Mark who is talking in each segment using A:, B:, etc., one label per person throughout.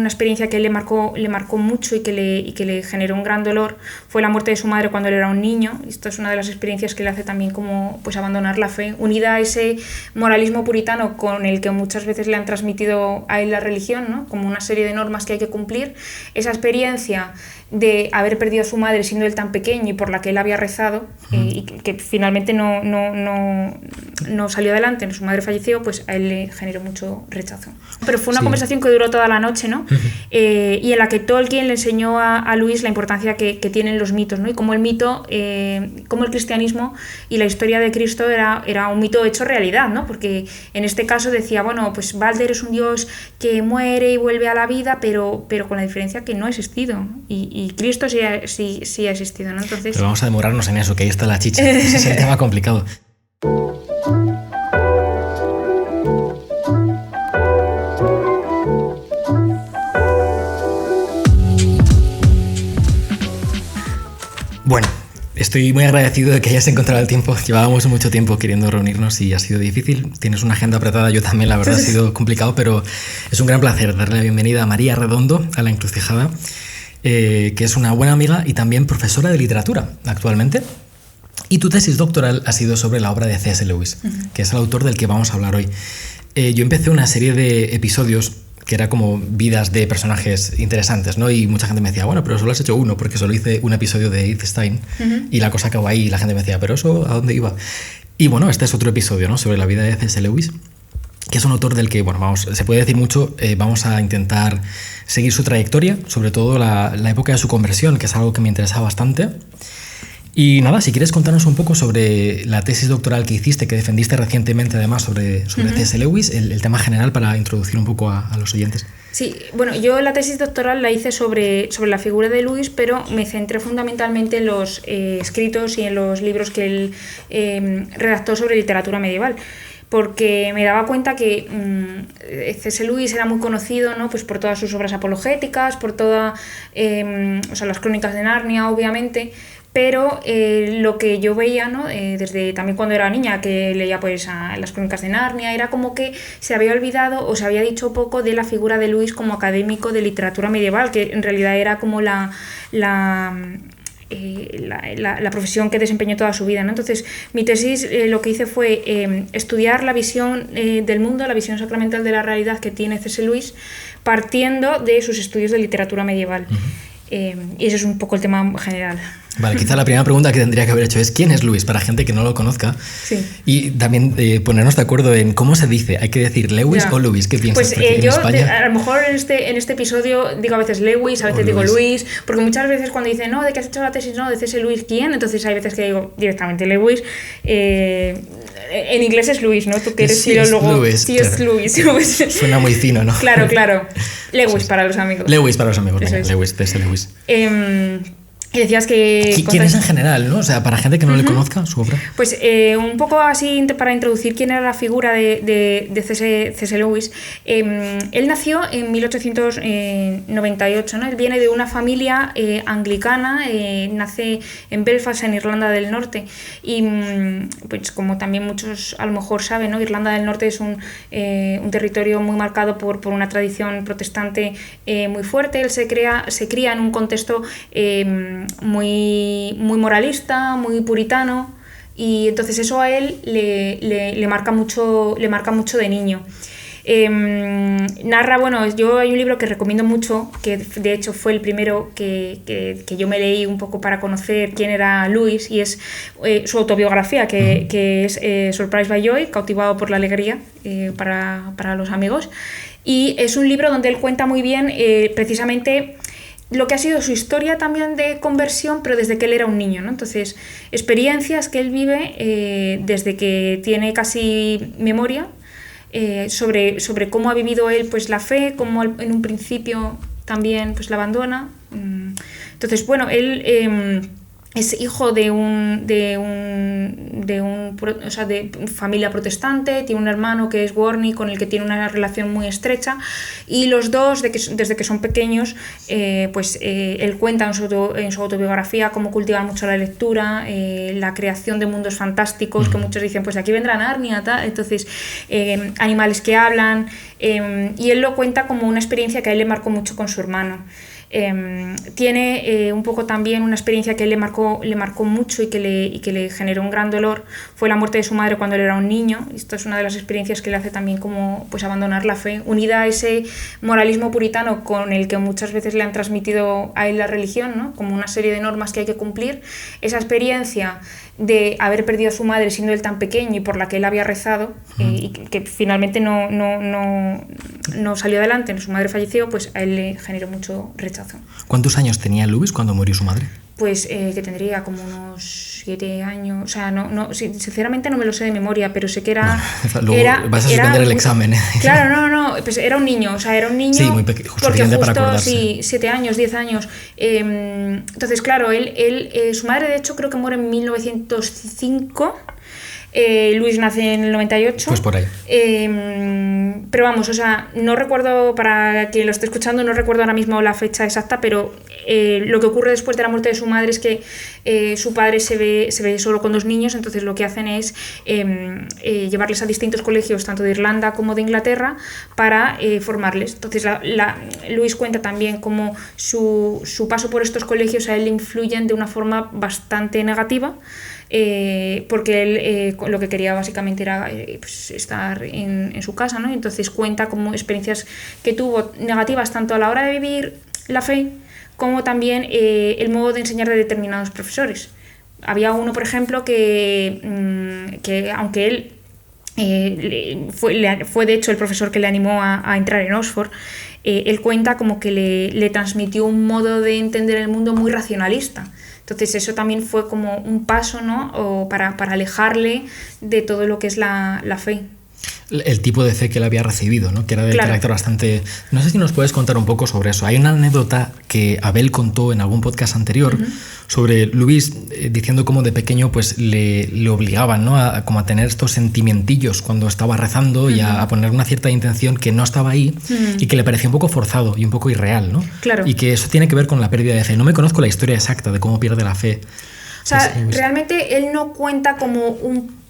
A: una experiencia que le marcó mucho y que le generó un gran dolor fue la muerte de su madre cuando él era un niño. Esto es una de las experiencias que le hace también como pues abandonar la fe, unida a ese moralismo puritano con el que muchas veces le han transmitido a él la religión, ¿no? Como una serie de normas que hay que cumplir. Esa experiencia de haber perdido a su madre siendo él tan pequeño y por la que él había rezado y que finalmente no salió adelante, su madre falleció, pues a él le generó mucho rechazo. Pero fue una conversación que duró toda la noche, ¿no? Y en la que Tolkien le enseñó a Lewis la importancia que tienen los mitos, ¿no? Y cómo el mito, cómo el cristianismo y la historia de Cristo era un mito hecho realidad, ¿no? Porque en este caso decía, bueno, pues Balder es un dios que muere y vuelve a la vida, pero con la diferencia que no ha existido, ¿no? Y Cristo sí ha existido, ¿no? Entonces...
B: Pero vamos a demorarnos en eso, que ahí está la chicha. Ese es el tema complicado. Bueno, estoy muy agradecido de que hayas encontrado el tiempo. Llevábamos mucho tiempo queriendo reunirnos y ha sido difícil. Tienes una agenda apretada, yo también, la verdad ha sido complicado, pero es un gran placer darle la bienvenida a María Redondo a La Encrucijada, que es una buena amiga y también profesora de literatura actualmente. Y tu tesis doctoral ha sido sobre la obra de C.S. Lewis, que es el autor del que vamos a hablar hoy. Yo empecé una serie de episodios que era como vidas de personajes interesantes, ¿no? Y mucha gente me decía, bueno, pero solo has hecho uno, porque solo hice un episodio de Edith Stein y la cosa acabó ahí y la gente me decía, ¿pero eso a dónde iba? Y bueno, este es otro episodio, ¿no? Sobre la vida de C.S. Lewis, que es un autor del que, bueno, se puede decir mucho. Vamos a intentar seguir su trayectoria, sobre todo la época de su conversión, que es algo que me interesa bastante. Y nada, si quieres contarnos un poco sobre la tesis doctoral que hiciste, que defendiste recientemente además sobre C.S. Lewis, el tema general para introducir un poco a los oyentes.
A: Sí, bueno, yo la tesis doctoral la hice sobre la figura de Lewis, pero me centré fundamentalmente en los escritos y en los libros que él redactó sobre literatura medieval, porque me daba cuenta que C.S. Lewis era muy conocido, ¿no? Pues por todas sus obras apologéticas, por todas las crónicas de Narnia, obviamente, pero lo que yo veía, ¿no? Desde también cuando era niña, que leía pues las crónicas de Narnia, era como que se había olvidado o se había dicho poco de la figura de Lewis como académico de literatura medieval, que en realidad era como la profesión que desempeñó toda su vida, ¿no? Entonces, mi tesis lo que hice fue estudiar la visión del mundo, la visión sacramental de la realidad que tiene C.S. Lewis, partiendo de sus estudios de literatura medieval. Y ese es un poco el tema general.
B: Vale, quizá la primera pregunta que tendría que haber hecho es ¿quién es Lewis? Para gente que no lo conozca.
A: Sí.
B: Y también ponernos de acuerdo en cómo se dice. ¿Hay que decir Lewis o Lewis? ¿Qué piensas?
A: Pues yo a lo mejor en este episodio digo a veces Lewis, a veces digo Luis, porque muchas veces cuando dicen no, ¿de qué has hecho la tesis? No, de C.S. Lewis, ¿quién? Entonces hay veces que digo directamente Lewis. En inglés es Lewis, ¿no? Tú que eres filólogo. Sí, es Lewis.
B: Suena muy fino, ¿no?
A: Claro. Lewis para los amigos.
B: Lewis para los amigos, venga, Lewis, C.S. Lewis.
A: Y decías que...
B: ¿Quién es en general, no? O sea, para gente que no le conozca su obra.
A: Pues un poco así para introducir quién era la figura de C.S. Lewis. Él nació en 1898, ¿no? Él viene de una familia anglicana, nace en Belfast, en Irlanda del Norte. Y pues como también muchos a lo mejor saben, ¿no? Irlanda del Norte es un territorio muy marcado por una tradición protestante muy fuerte. Él se cría en un contexto muy moralista, muy puritano, y entonces eso a él le marca mucho de niño. Narra, yo hay un libro que recomiendo mucho, que de hecho fue el primero que yo me leí un poco para conocer quién era Lewis, y es su autobiografía, que es Surprised by Joy, cautivado por la alegría, para los amigos, y es un libro donde él cuenta muy bien precisamente lo que ha sido su historia también de conversión, pero desde que él era un niño, ¿no? Entonces, experiencias que él vive desde que tiene casi memoria, sobre cómo ha vivido él pues la fe, cómo en un principio también pues la abandona. Entonces, él es hijo de familia protestante, tiene un hermano que es Warney, con el que tiene una relación muy estrecha, y los dos, desde que son pequeños, él cuenta en su autobiografía cómo cultivan mucho la lectura, la creación de mundos fantásticos, que muchos dicen, pues de aquí vendrá Narnia, tal. Entonces, animales que hablan, y él lo cuenta como una experiencia que a él le marcó mucho con su hermano. Tiene un poco también una experiencia que él le marcó mucho y que le generó un gran dolor, fue la muerte de su madre cuando él era un niño. Esto es una de las experiencias que le hace también como pues abandonar la fe, unida a ese moralismo puritano con el que muchas veces le han transmitido a él la religión, ¿no? Como una serie de normas que hay que cumplir. Esa experiencia de haber perdido a su madre siendo él tan pequeño y por la que él había rezado, y que finalmente no salió adelante, su madre falleció, pues a él le generó mucho rechazo.
B: ¿Cuántos años tenía Lewis cuando murió su madre?
A: Pues que tendría como unos 7 años, o sea, sinceramente no me lo sé de memoria, pero sé que era...
B: Bueno, luego vas a suspender el examen.
A: Claro, pues era un niño,
B: Sí, muy pequeño,
A: porque justo,
B: para acordarse.
A: Sí, 7 años, 10 años. Entonces, claro, su madre de hecho creo que muere en 1905. Luis nace en el 98.
B: Pues por ahí.
A: Pero vamos, o sea, no recuerdo, para quien lo esté escuchando, no recuerdo ahora mismo la fecha exacta, pero lo que ocurre después de la muerte de su madre es que su padre se ve solo con 2 niños, entonces lo que hacen es llevarles a distintos colegios, tanto de Irlanda como de Inglaterra, para formarles. Entonces Luis cuenta también cómo su paso por estos colegios a él le influyen de una forma bastante negativa, porque él lo que quería básicamente era pues estar en su casa, ¿no? Entonces cuenta como experiencias que tuvo negativas tanto a la hora de vivir la fe como también el modo de enseñar de determinados profesores. Había uno, por ejemplo, que aunque él fue de hecho el profesor que le animó a entrar en Oxford, él cuenta como que le transmitió un modo de entender el mundo muy racionalista. Entonces eso también fue como un paso, ¿no? O para alejarle de todo lo que es la fe.
B: El tipo de fe que él había recibido, ¿no? Que era de carácter bastante... No sé si nos puedes contar un poco sobre eso. Hay una anécdota que Abel contó en algún podcast anterior sobre Luis, diciendo cómo de pequeño pues le obligaban, ¿no? a tener estos sentimientillos cuando estaba rezando y a poner una cierta intención que no estaba ahí y que le parecía un poco forzado y un poco irreal, ¿no?
A: Claro.
B: Y que eso tiene que ver con la pérdida de fe. No me conozco la historia exacta de cómo pierde la fe.
A: O sea, realmente él no cuenta como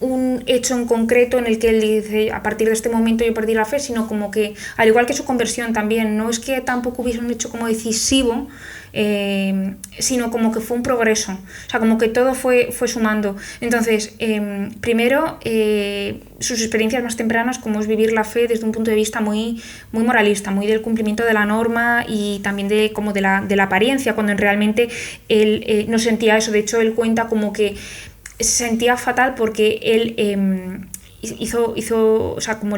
A: un hecho en concreto en el que él dice, a partir de este momento yo perdí la fe, sino como que, al igual que su conversión también, no es que tampoco hubiese un hecho como decisivo, sino como que fue un progreso. O sea, como que todo fue sumando. Entonces, primero, sus experiencias más tempranas, como es vivir la fe desde un punto de vista muy, muy moralista, muy del cumplimiento de la norma y también de la apariencia, cuando realmente él no sentía eso. De hecho, él cuenta como que se sentía fatal porque él hizo, o sea, como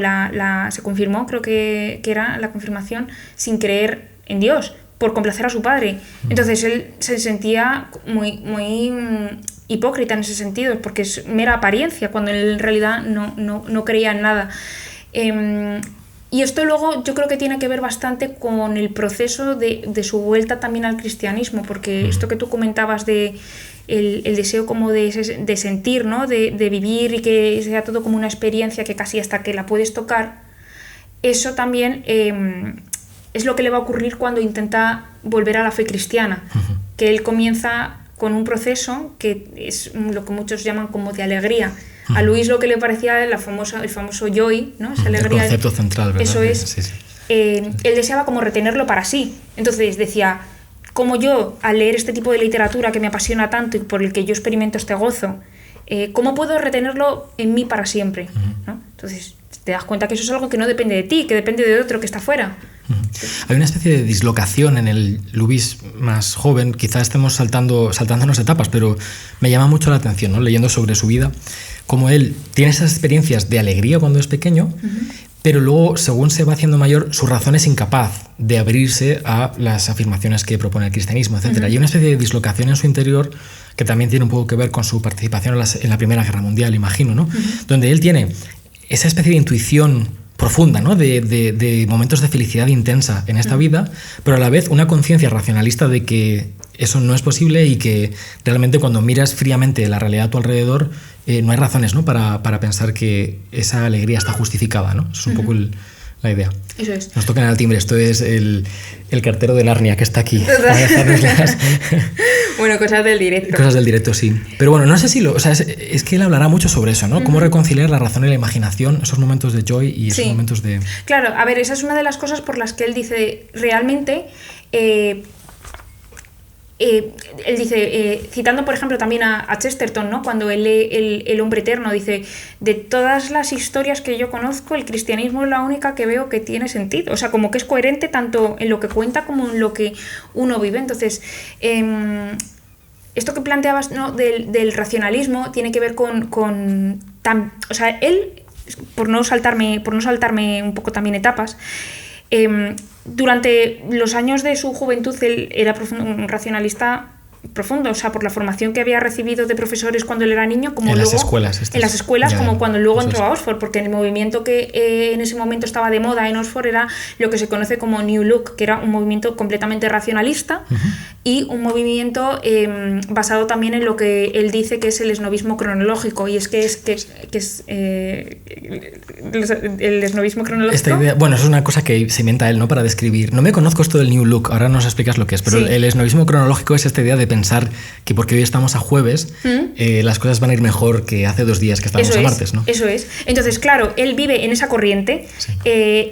A: se confirmó, creo que era la confirmación, sin creer en Dios, por complacer a su padre. Entonces él se sentía muy, muy hipócrita en ese sentido, porque es mera apariencia, cuando él en realidad no creía en nada. Y esto luego yo creo que tiene que ver bastante con el proceso de su vuelta también al cristianismo, porque esto que tú comentabas de el deseo como de sentir, ¿no? de vivir y que sea todo como una experiencia que casi hasta que la puedes tocar, eso también es lo que le va a ocurrir cuando intenta volver a la fe cristiana, que él comienza con un proceso que es lo que muchos llaman como de alegría. A Luis lo que le parecía el famoso joy, ¿no? Esa alegría,
B: el concepto central, ¿verdad?
A: Eso es.
B: Sí.
A: Él deseaba como retenerlo para sí. Entonces decía, como yo, al leer este tipo de literatura que me apasiona tanto y por el que yo experimento este gozo, ¿cómo puedo retenerlo en mí para siempre? ¿No? Entonces te das cuenta que eso es algo que no depende de ti, que depende de otro que está fuera.
B: Hay una especie de dislocación en el Luis más joven, quizás estemos saltándonos etapas, pero me llama mucho la atención, ¿no? Leyendo sobre su vida, como él tiene esas experiencias de alegría cuando es pequeño, pero luego, según se va haciendo mayor, su razón es incapaz de abrirse a las afirmaciones que propone el cristianismo, etc. Hay una especie de dislocación en su interior que también tiene un poco que ver con su participación en la Primera Guerra Mundial, imagino, ¿no? Donde él tiene esa especie de intuición profunda, ¿no? De momentos de felicidad intensa en esta vida, pero a la vez una conciencia racionalista de que eso no es posible y que realmente cuando miras fríamente la realidad a tu alrededor no hay razones, ¿no? para pensar que esa alegría está justificada, ¿no? Eso es un poco la idea.
A: Eso es.
B: Nos tocan al timbre, esto es el cartero de Narnia que está aquí.
A: Bueno, cosas del directo.
B: Cosas del directo, sí. Pero bueno, no sé si o sea, es que él hablará mucho sobre eso, ¿no? Cómo reconciliar la razón y la imaginación, esos momentos de joy y esos momentos de...
A: Claro, a ver, esa es una de las cosas por las que él dice, realmente... él dice, citando por ejemplo también a Chesterton, ¿no? Cuando él lee el Hombre Eterno, dice: de todas las historias que yo conozco, el cristianismo es la única que veo que tiene sentido, o sea, como que es coherente tanto en lo que cuenta como en lo que uno vive. Entonces, esto que planteabas, ¿no? del racionalismo tiene que ver con o sea, él, por no saltarme un poco también etapas, durante los años de su juventud él era un racionalista profundo, o sea, por la formación que había recibido de profesores cuando él era niño, como
B: en
A: luego
B: las escuelas,
A: como cuando luego entró a Oxford, porque el movimiento que en ese momento estaba de moda en Oxford era lo que se conoce como New Look, que era un movimiento completamente racionalista y un movimiento basado también en lo que él dice que es el esnovismo cronológico, y es que es el esnovismo cronológico.
B: Esta idea, bueno, eso es una cosa que se inventa él, ¿no? Para describir. No me conozco esto del New Look, ahora nos explicas lo que es, pero el esnovismo cronológico es esta idea de pensar que porque hoy estamos a jueves, las cosas van a ir mejor que hace 2 días que estábamos a martes, ¿no?
A: Eso es. Entonces, claro, él vive en esa corriente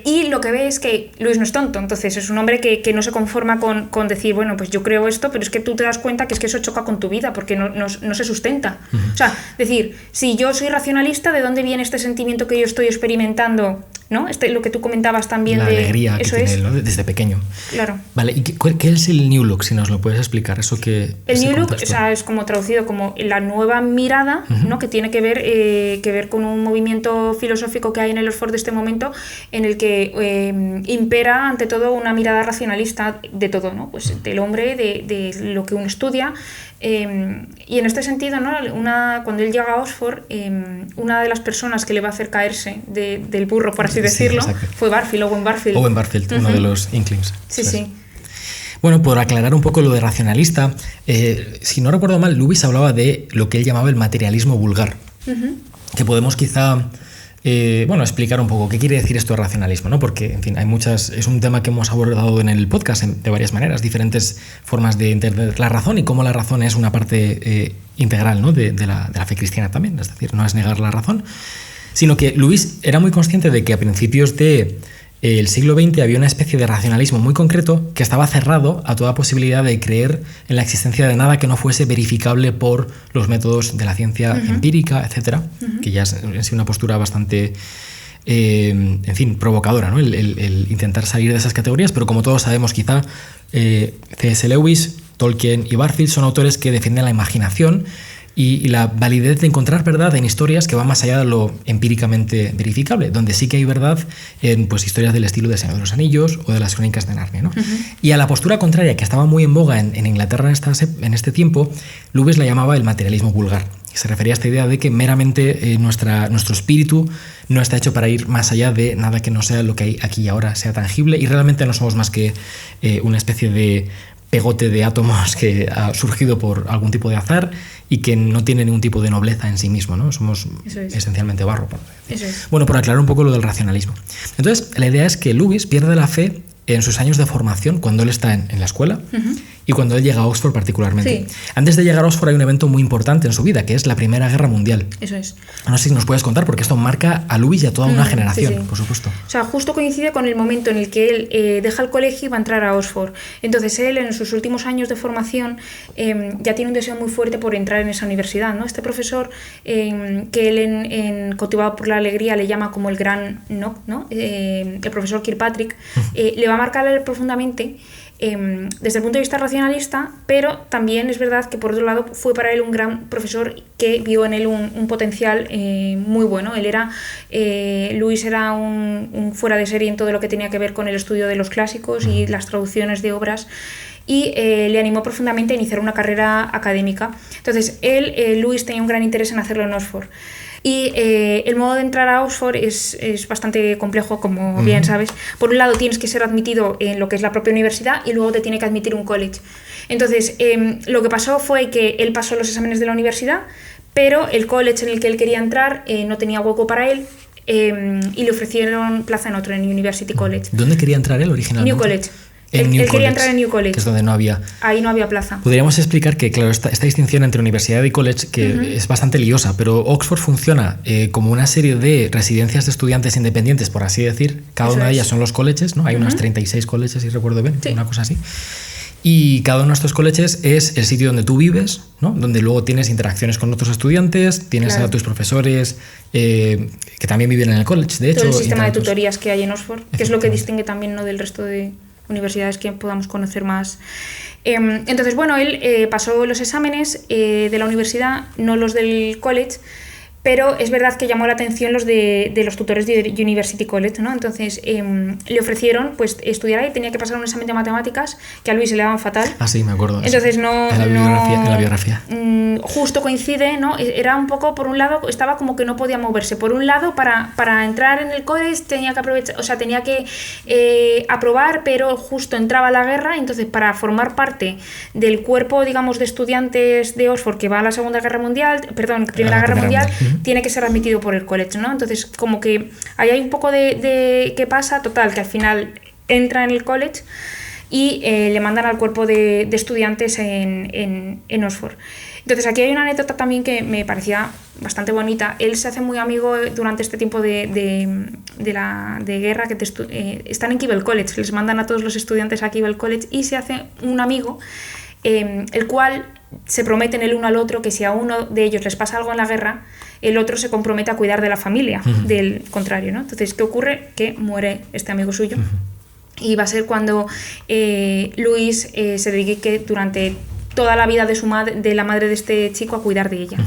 A: y lo que ve es que Luis no es tonto. Entonces, es un hombre que no se conforma con decir, bueno, pues yo creo esto, pero es que tú te das cuenta que es que eso choca con tu vida porque no se sustenta. O sea, decir, si yo soy racionalista, ¿de dónde viene este sentimiento que yo estoy experimentando? ¿No? Lo que tú comentabas también
B: la alegría que tiene él, ¿no? Desde pequeño.
A: Claro.
B: Vale, ¿y qué es el New Look? Si nos lo puedes explicar, eso que...
A: El New Look, o sea, es como traducido como la nueva mirada, ¿no? Que tiene que ver con un movimiento filosófico que hay en el Oxford de este momento, en el que impera ante todo una mirada racionalista de todo, ¿no? Pues del hombre, de lo que uno estudia. Y en este sentido, ¿no? Cuando él llega a Oxford, una de las personas que le va a hacer caerse del burro, por así decirlo, fue Owen Barfield.
B: Owen Barfield, uno de los Inklings.
A: Sí.
B: Bueno, por aclarar un poco lo de racionalista, si no recuerdo mal, Lewis hablaba de lo que él llamaba el materialismo vulgar, que podemos quizá explicar un poco qué quiere decir esto de racionalismo, ¿no? Porque, en fin, es un tema que hemos abordado en el podcast de varias maneras, diferentes formas de entender la razón y cómo la razón es una parte integral, ¿no? de la fe cristiana también, es decir, no es negar la razón, sino que Lewis era muy consciente de que a principios del siglo XX había una especie de racionalismo muy concreto que estaba cerrado a toda posibilidad de creer en la existencia de nada que no fuese verificable por los métodos de la ciencia empírica, etc., que ya es en sí una postura bastante, provocadora, ¿no? El intentar salir de esas categorías, pero como todos sabemos quizá, C.S. Lewis, Tolkien y Barfield son autores que defienden la imaginación y la validez de encontrar verdad en historias que van más allá de lo empíricamente verificable, donde sí que hay verdad en historias del estilo de Señor de los Anillos o de las Crónicas de Narnia, ¿no? Y a la postura contraria, que estaba muy en boga en Inglaterra en este tiempo, Lewis la llamaba el materialismo vulgar. Se refería a esta idea de que meramente nuestro espíritu no está hecho para ir más allá de nada que no sea lo que hay aquí y ahora sea tangible, y realmente no somos más que una especie de pegote de átomos que ha surgido por algún tipo de azar y que no tiene ningún tipo de nobleza en sí mismo, ¿no? Somos esencialmente barro. Bueno, por aclarar un poco lo del racionalismo. Entonces, la idea es que Lewis pierde la fe en sus años de formación, cuando él está en la escuela y cuando él llega a Oxford particularmente. Sí. Antes de llegar a Oxford hay un evento muy importante en su vida, que es la Primera Guerra Mundial.
A: Eso es.
B: No sé si nos puedes contar, porque esto marca a Lewis y a toda una generación, por supuesto.
A: O sea, justo coincide con el momento en el que él deja el colegio y va a entrar a Oxford. Entonces él, en sus últimos años de formación, ya tiene un deseo muy fuerte por entrar en esa universidad, ¿no? Este profesor, que él, cautivado por la alegría, le llama como el gran Knock, ¿no? El profesor Kirkpatrick, le va a marcar profundamente desde el punto de vista racionalista, pero también es verdad que por otro lado fue para él un gran profesor que vio en él un potencial muy bueno. Lewis era un fuera de serie en todo lo que tenía que ver con el estudio de los clásicos y las traducciones de obras, y le animó profundamente a iniciar una carrera académica. Entonces Lewis tenía un gran interés en hacerlo en Oxford. Y el modo de entrar a Oxford es bastante complejo, como bien sabes. Por un lado tienes que ser admitido en lo que es la propia universidad y luego te tiene que admitir un college. Entonces, lo que pasó fue que él pasó los exámenes de la universidad, pero el college en el que él quería entrar no tenía hueco para él y le ofrecieron plaza en otro, en University College.
B: ¿Dónde quería entrar él originalmente?
A: New College.
B: Él
A: quería entrar en New College.
B: Que es donde no había.
A: Ahí no había plaza.
B: Podríamos explicar que, claro, esta distinción entre universidad y college que es bastante liosa, pero Oxford funciona como una serie de residencias de estudiantes independientes, por así decir. Cada una de ellas son los colleges, ¿no? Hay unas 36 colleges, si recuerdo bien, una cosa así. Y cada uno de estos colleges es el sitio donde tú vives, ¿no? Donde luego tienes interacciones con otros estudiantes, tienes a tus profesores que también viven en el college, de hecho.
A: Todo el sistema de tutorías que hay en Oxford, que es lo que distingue también, ¿no?, del resto de universidades que podamos conocer más. Entonces, bueno, él pasó los exámenes de la universidad, no los del college, pero es verdad que llamó la atención los de los tutores de University College, ¿no? Entonces le ofrecieron pues estudiar ahí, tenía que pasar un examen de matemáticas que a Luis se le daban fatal.
B: Ah, sí, me acuerdo.
A: Entonces no...
B: En la biografía.
A: Justo coincide, ¿no? Era un poco, por un lado, estaba como que no podía moverse. Por un lado, para entrar en el college tenía que aprovechar, o sea, tenía que aprobar, pero justo entraba la guerra, entonces para formar parte del cuerpo, digamos, de estudiantes de Oxford que va a la Primera Guerra Mundial, tiene que ser admitido por el college, ¿no? Entonces, como que ahí hay un poco de qué pasa, total, que al final entra en el college y le mandan al cuerpo de estudiantes en Oxford. Entonces, aquí hay una anécdota también que me parecía bastante bonita. Él se hace muy amigo durante este tiempo de guerra, que están en Keble College, les mandan a todos los estudiantes a Keble College y se hace un amigo, el cual se prometen el uno al otro que si a uno de ellos les pasa algo en la guerra, el otro se compromete a cuidar de la familia del contrario, ¿no? Entonces, ¿qué ocurre? Que muere este amigo suyo. Y va a ser cuando Luis se dedique durante toda la vida de la madre de este chico a cuidar de ella.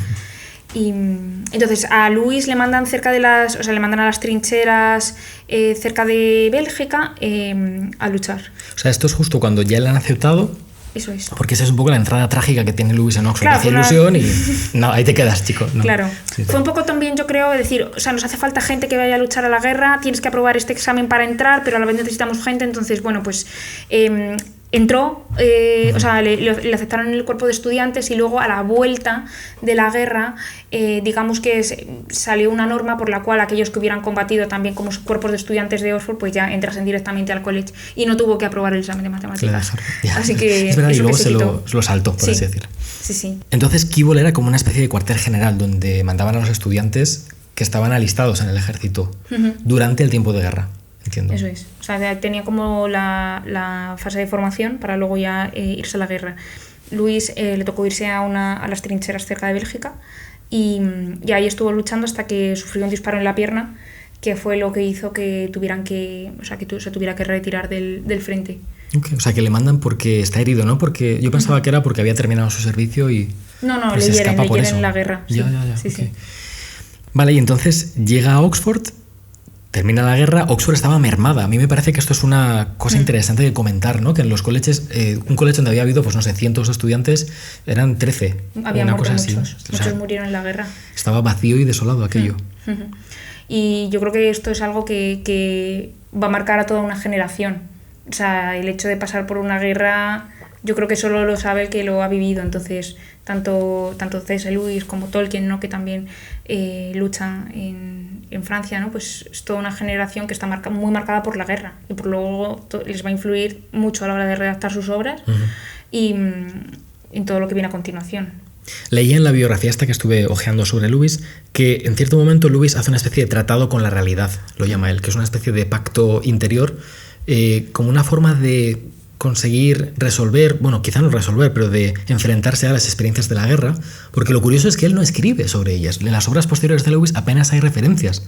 A: Y entonces a Luis le mandan le mandan a las trincheras cerca de Bélgica a luchar.
B: O sea, esto es justo cuando ya le han aceptado.
A: Eso es.
B: Porque esa es un poco la entrada trágica que tiene Luis en Oxford.
A: Claro,
B: hace ilusión y no, ahí te quedas, chico. No.
A: Claro.
B: Sí.
A: Fue un poco también, yo creo, decir, o sea, nos hace falta gente que vaya a luchar a la guerra, tienes que aprobar este examen para entrar, pero a la vez necesitamos gente, entonces, bueno, pues entró, o sea, le aceptaron en el cuerpo de estudiantes y luego a la vuelta de la guerra, digamos que salió una norma por la cual aquellos que hubieran combatido también como cuerpos de estudiantes de Oxford, pues ya entrasen directamente al college y no tuvo que aprobar el examen de matemáticas. Así que
B: es verdad, y luego se lo saltó, por así decirlo.
A: Sí.
B: Entonces, Keble era como una especie de cuartel general donde mandaban a los estudiantes que estaban alistados en el ejército durante el tiempo de guerra. Entiendo.
A: Eso es. O sea, tenía como la fase de formación para luego ya irse a la guerra. Luis le tocó irse a las trincheras cerca de Bélgica y ahí estuvo luchando hasta que sufrió un disparo en la pierna, que fue lo que hizo que se tuviera que retirar del frente.
B: Okay. O sea, que le mandan porque está herido, ¿no? Porque yo pensaba que era porque había terminado su servicio y...
A: No,
B: pues
A: le hieren en la guerra.
B: Ya.
A: Sí,
B: okay.
A: sí.
B: Vale, y entonces llega a Oxford, termina la guerra, Oxford estaba mermada. A mí me parece que esto es una cosa interesante de comentar, ¿no? Que en los colleges, un colegio donde había habido, pues no sé, cientos de estudiantes, eran 13.
A: Había muerto
B: muchos.
A: Muchos murieron en la guerra.
B: Estaba vacío y desolado aquello.
A: Y yo creo que esto es algo que va a marcar a toda una generación. O sea, el hecho de pasar por una guerra, yo creo que solo lo sabe el que lo ha vivido. Entonces, tanto C.S. Lewis como Tolkien, ¿no?, que también luchan en Francia, ¿no?, pues es toda una generación que está muy marcada por la guerra y por luego les va a influir mucho a la hora de redactar sus obras y en todo lo que viene a continuación.
B: Leí en la biografía esta que estuve hojeando sobre Lewis que en cierto momento Lewis hace una especie de tratado con la realidad, lo llama él, que es una especie de pacto interior, como una forma de conseguir resolver, bueno, quizá no resolver, pero de enfrentarse a las experiencias de la guerra, porque lo curioso es que él no escribe sobre ellas. En las obras posteriores de Lewis apenas hay referencias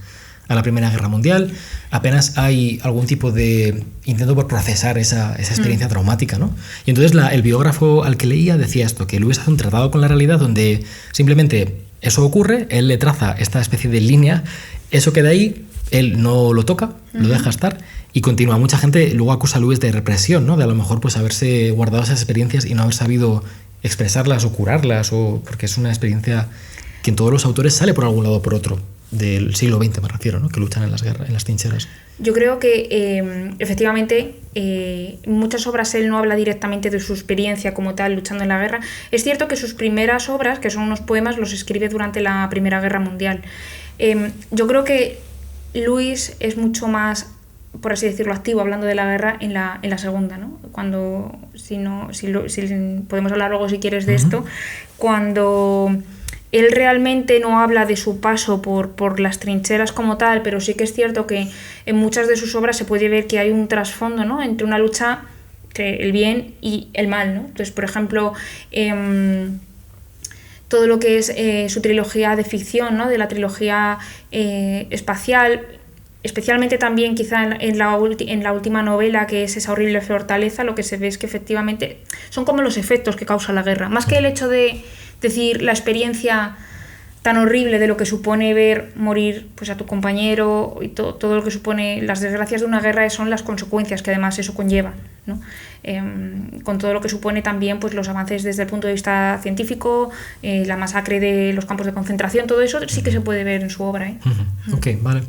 B: a la Primera Guerra Mundial, apenas hay algún tipo de intento por procesar esa experiencia traumática, ¿no? Y entonces el biógrafo al que leía decía esto, que Lewis hace un tratado con la realidad donde simplemente eso ocurre, él le traza esta especie de línea, eso queda ahí, él no lo toca, lo deja estar y continúa. Mucha gente luego acusa a Lewis de represión, ¿no? De a lo mejor pues haberse guardado esas experiencias y no haber sabido expresarlas o curarlas, o porque es una experiencia que en todos los autores sale por algún lado o por otro, del siglo XX me refiero, ¿no? Que luchan en las guerras, en las trincheras.
A: Yo creo que efectivamente en muchas obras él no habla directamente de su experiencia como tal luchando en la guerra. Es cierto que sus primeras obras, que son unos poemas, los escribe durante la Primera Guerra Mundial. Yo creo que Lewis es mucho más, por así decirlo, activo hablando de la guerra en la segunda, ¿no? Cuando, si podemos hablar luego si quieres de esto, cuando él realmente no habla de su paso por las trincheras como tal, pero sí que es cierto que en muchas de sus obras se puede ver que hay un trasfondo, ¿no? Entre una lucha entre el bien y el mal, ¿no? Entonces, por ejemplo, todo lo que es su trilogía de ficción, ¿no? De la trilogía espacial, especialmente también quizá en la última novela, que es Esa horrible fortaleza, lo que se ve es que efectivamente son como los efectos que causa la guerra, más que el hecho de decir la experiencia tan horrible de lo que supone ver morir pues a tu compañero y todo lo que supone las desgracias de una guerra, son las consecuencias que además eso conlleva, ¿no? Con todo lo que supone también pues los avances desde el punto de vista científico, la masacre de los campos de concentración, todo eso sí que se puede ver en su obra.
B: Ok, vale.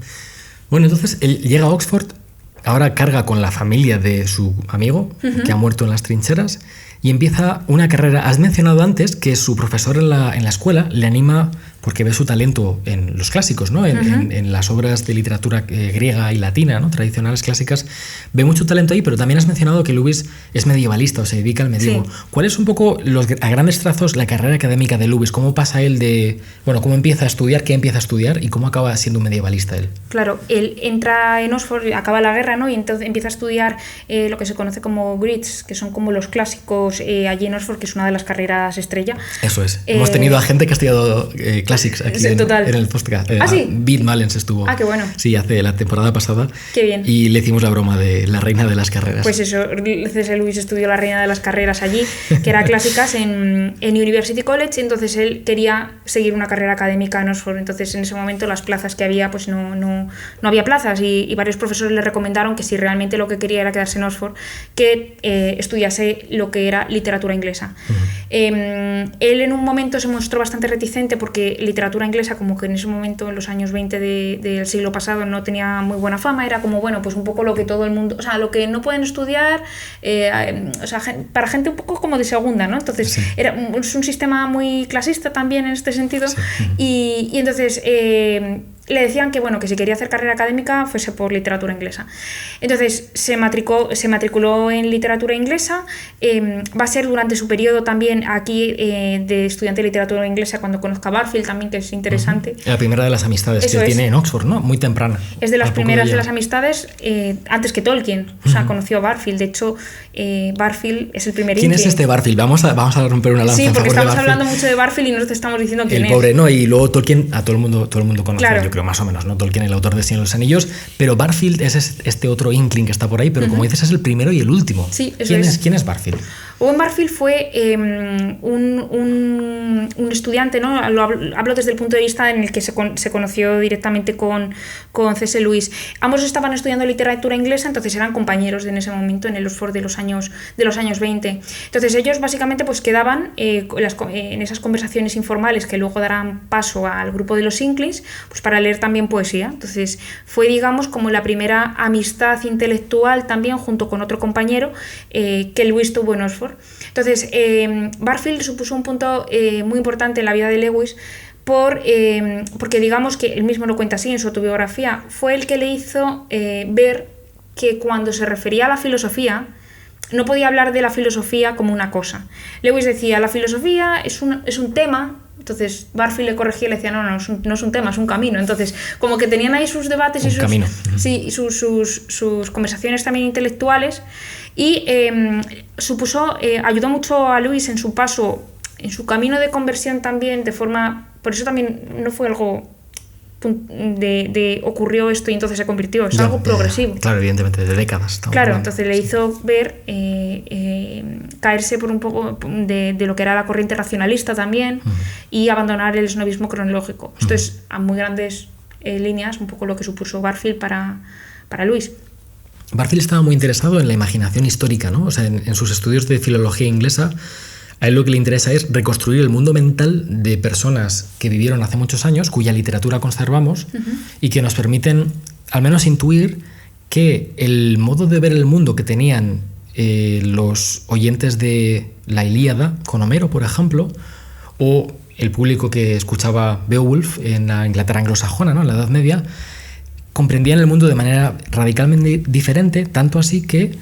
B: Bueno, entonces él llega a Oxford, ahora carga con la familia de su amigo que ha muerto en las trincheras y empieza una carrera. Has mencionado antes que su profesor en la escuela le anima porque ve su talento en los clásicos, ¿no? En las obras de literatura griega y latina, ¿no? Tradicionales, clásicas. Ve mucho talento ahí, pero también has mencionado que Lewis es medievalista o se dedica al medievo. Sí. ¿Cuál es un poco, a grandes trazos, la carrera académica de Lewis? ¿Cómo pasa él cómo empieza a estudiar, qué empieza a estudiar y cómo acaba siendo un medievalista él?
A: Claro, él entra en Oxford, acaba la guerra, ¿no? Y entonces empieza a estudiar lo que se conoce como Grits, que son como los clásicos allí en Oxford, que es una de las carreras estrella.
B: Eso es. Hemos tenido a gente que ha estudiado Classics aquí en el podcast.
A: ¿Ah, sí?
B: Bill Mullins estuvo.
A: Ah, qué bueno.
B: Sí, hace la temporada pasada.
A: Qué bien.
B: Y le hicimos la broma de la reina de las carreras.
A: Pues eso, C.S. Lewis estudió la reina de las carreras allí, que era Clásicas en University College, entonces él quería seguir una carrera académica en Oxford. Entonces en ese momento las plazas que había, pues no había plazas y varios profesores le recomendaron que si realmente lo que quería era quedarse en Oxford, que estudiase lo que era literatura inglesa. Él en un momento se mostró bastante reticente porque literatura inglesa, como que en ese momento, en los años 20 del siglo pasado, no tenía muy buena fama, era como, bueno, pues un poco lo que todo el mundo, o sea, lo que no pueden estudiar, o sea, para gente un poco como de segunda, ¿no? Entonces, sí. Es un sistema muy clasista también en este sentido, sí. y entonces le decían que, bueno, que si quería hacer carrera académica fuese por literatura inglesa. Entonces se matriculó en literatura inglesa, va a ser durante su periodo también aquí de estudiante de literatura inglesa cuando conozca a Barfield también, que es interesante.
B: La primera de las amistades que tiene en Oxford, ¿no? Muy temprana.
A: Es de las primeras de las amistades, antes que Tolkien, o sea, conoció a Barfield. De hecho, Barfield es el primer
B: ¿Quién es este Barfield? Vamos a romper una lanza.
A: Sí, porque estamos hablando mucho de Barfield y no te estamos diciendo quién es.
B: El pobre, ¿no? Y luego Tolkien, a todo el mundo conoce, claro. Yo creo más o menos, ¿no? Tolkien, el autor de Señor de los Anillos, pero Barfield es este otro inkling que está por ahí, pero como dices, es el primero y el último.
A: Sí,
B: ¿Quién es Barfield?
A: Owen Barfield fue un estudiante, ¿no? Hablo desde el punto de vista en el que se conoció directamente con C.S. Lewis. Ambos estaban estudiando literatura inglesa, entonces eran compañeros en ese momento en el Oxford de los años 20. Entonces ellos básicamente pues quedaban en esas conversaciones informales que luego darán paso al grupo de los Inklings, pues para leer también poesía. Entonces fue, digamos, como la primera amistad intelectual también junto con otro compañero que Lewis tuvo en Oxford. Entonces, Barfield supuso un punto muy importante en la vida de Lewis porque digamos que él mismo lo cuenta así en su autobiografía, fue el que le hizo ver que cuando se refería a la filosofía no podía hablar de la filosofía como una cosa. Lewis decía, la filosofía es un tema. Entonces Barfield le corregía y le decía, no es un tema, es un camino. Entonces, como que tenían ahí sus debates y sus conversaciones también intelectuales y ayudó mucho a Lewis en su paso, en su camino de conversión también, por eso también no fue algo ocurrió esto y entonces se convirtió, es algo progresivo.
B: Claro, evidentemente, de décadas.
A: Claro, entonces le hizo ver caerse por un poco de lo que era la corriente racionalista también y abandonar el snobismo cronológico. Esto es a muy grandes líneas un poco lo que supuso Barfield para Lewis.
B: Barfield estaba muy interesado en la imaginación histórica, ¿no? O sea, en sus estudios de filología inglesa A él lo que le interesa es reconstruir el mundo mental de personas que vivieron hace muchos años, cuya literatura conservamos y que nos permiten al menos intuir que el modo de ver el mundo que tenían los oyentes de la Ilíada con Homero, por ejemplo, o el público que escuchaba Beowulf en la Inglaterra anglosajona, ¿no?, en la Edad Media, comprendían el mundo de manera radicalmente diferente, tanto así que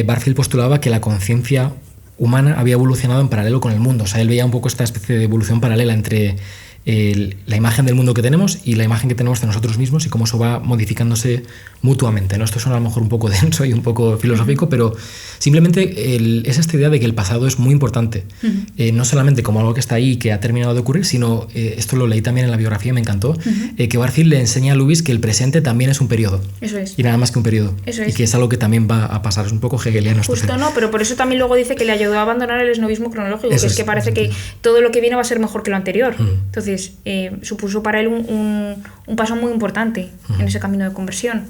B: Barfield postulaba que la conciencia humana había evolucionado en paralelo con el mundo. O sea, él veía un poco esta especie de evolución paralela entre la imagen del mundo que tenemos y la imagen que tenemos de nosotros mismos y cómo eso va modificándose mutuamente, ¿no? Esto suena a lo mejor un poco denso y un poco filosófico, pero simplemente es esta idea de que el pasado es muy importante, no solamente como algo que está ahí y que ha terminado de ocurrir, sino, esto lo leí también en la biografía y me encantó, que Barfield le enseña a Lewis que el presente también es un periodo.
A: Eso es.
B: Y nada más que un periodo.
A: Eso es.
B: Y que es algo que también va a pasar, es un poco hegeliano.
A: Justo no, pero por eso también luego dice que le ayudó a abandonar el esnovismo cronológico,
B: Eso
A: que es que parece que todo lo que viene va a ser mejor que lo anterior. Entonces, supuso para él un paso muy importante en ese camino de conversión.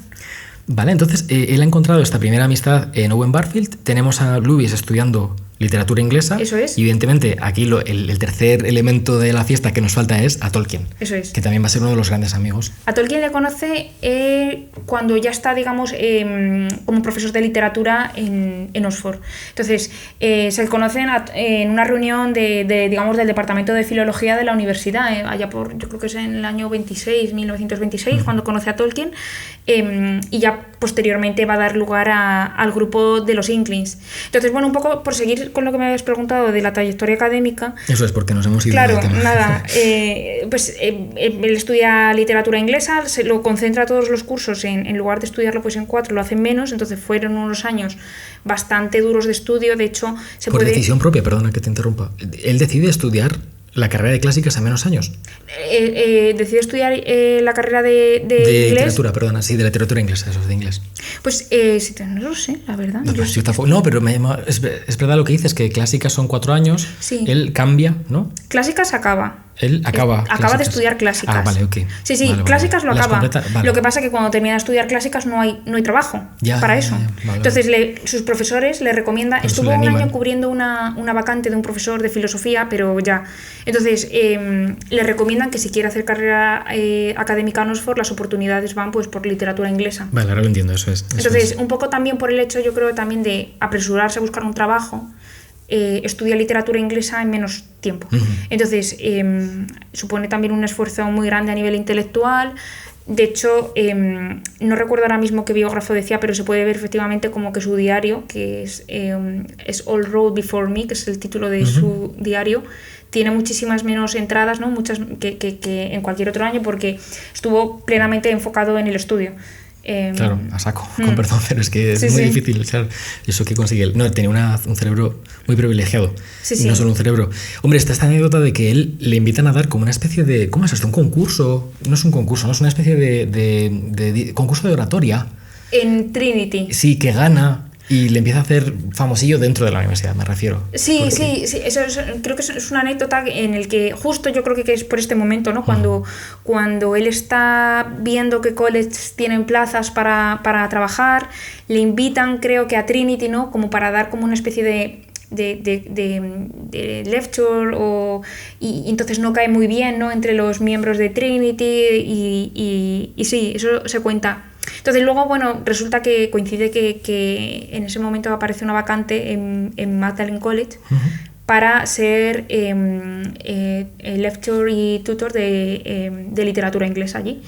B: Vale, entonces él ha encontrado esta primera amistad en Owen Barfield. Tenemos a Lewis estudiando literatura inglesa.
A: Eso es.
B: Y evidentemente aquí el tercer elemento de la fiesta que nos falta es a Tolkien.
A: Eso es.
B: Que también va a ser uno de los grandes amigos.
A: A Tolkien le conoce cuando ya está, digamos, como profesor de literatura en Oxford. Entonces, se conocen en una reunión digamos, del departamento de filología de la universidad, allá por, yo creo que es en el año 1926, cuando conoce a Tolkien, y ya posteriormente va a dar lugar al grupo de los Inklings. Entonces, bueno, un poco por seguir con lo que me habías preguntado de la trayectoria académica.
B: Eso es, porque nos hemos ido
A: Claro,
B: del tema.
A: nada. Pues él estudia literatura inglesa, se lo concentra todos los cursos, en lugar de estudiarlo pues en 4, lo hace menos, entonces fueron unos años bastante duros de estudio. De hecho,
B: Por decisión propia, perdona que te interrumpa. Él decide estudiar la carrera de clásicas a menos años.
A: Decidió estudiar la carrera de inglés.
B: Literatura, perdona, sí, de literatura inglesa, eso es de inglés.
A: Pues no lo sé, la verdad.
B: No, pero es verdad lo que dices, que clásicas son 4 años,
A: sí.
B: Él cambia, ¿no?
A: Clásicas acaba.
B: Él acaba
A: de estudiar clásicas.
B: Ah, vale, ok.
A: Sí,
B: vale,
A: clásicas
B: vale.
A: lo acaba.
B: Vale.
A: Lo que pasa es que cuando termina de estudiar clásicas no hay trabajo para eso.
B: Vale.
A: Entonces sus profesores le recomiendan.
B: Pues
A: estuvo un año cubriendo una vacante de un profesor de filosofía, pero ya. Entonces le recomiendan que si quiere hacer carrera académica en Oxford, las oportunidades van pues por literatura inglesa.
B: Vale, ahora lo entiendo, eso es.
A: Entonces, un poco también por el hecho, yo creo, también de apresurarse a buscar un trabajo. Estudia literatura inglesa en menos tiempo. Entonces, supone también un esfuerzo muy grande a nivel intelectual. De hecho, no recuerdo ahora mismo qué biógrafo decía, pero se puede ver efectivamente como que su diario, que es All Road Before Me, que es el título de su diario, tiene muchísimas menos entradas, ¿no? Muchas que en cualquier otro año, porque estuvo plenamente enfocado en el estudio.
B: Claro, a saco, con perdón, pero es que es muy difícil eso que consigue él. No, tenía un cerebro muy privilegiado, y no solo un cerebro. Hombre, está esta anécdota de que él le invitan a dar como una especie de... ¿Cómo es esto? ¿Un concurso? No es un concurso, no es una especie de concurso de oratoria.
A: En Trinity.
B: Sí, que gana... Y le empieza a hacer famosillo dentro de la universidad, me refiero.
A: Sí, eso creo que es una anécdota en el que justo yo creo que es por este momento, ¿no? Cuando él está viendo que colleges tienen plazas para trabajar, le invitan, creo que a Trinity, ¿no? Como para dar como una especie de lecture y entonces no cae muy bien, ¿no? Entre los miembros de Trinity y sí, eso se cuenta. Entonces luego, bueno, resulta que coincide que en ese momento aparece una vacante en Magdalen College para ser lecturer y tutor de literatura inglesa allí.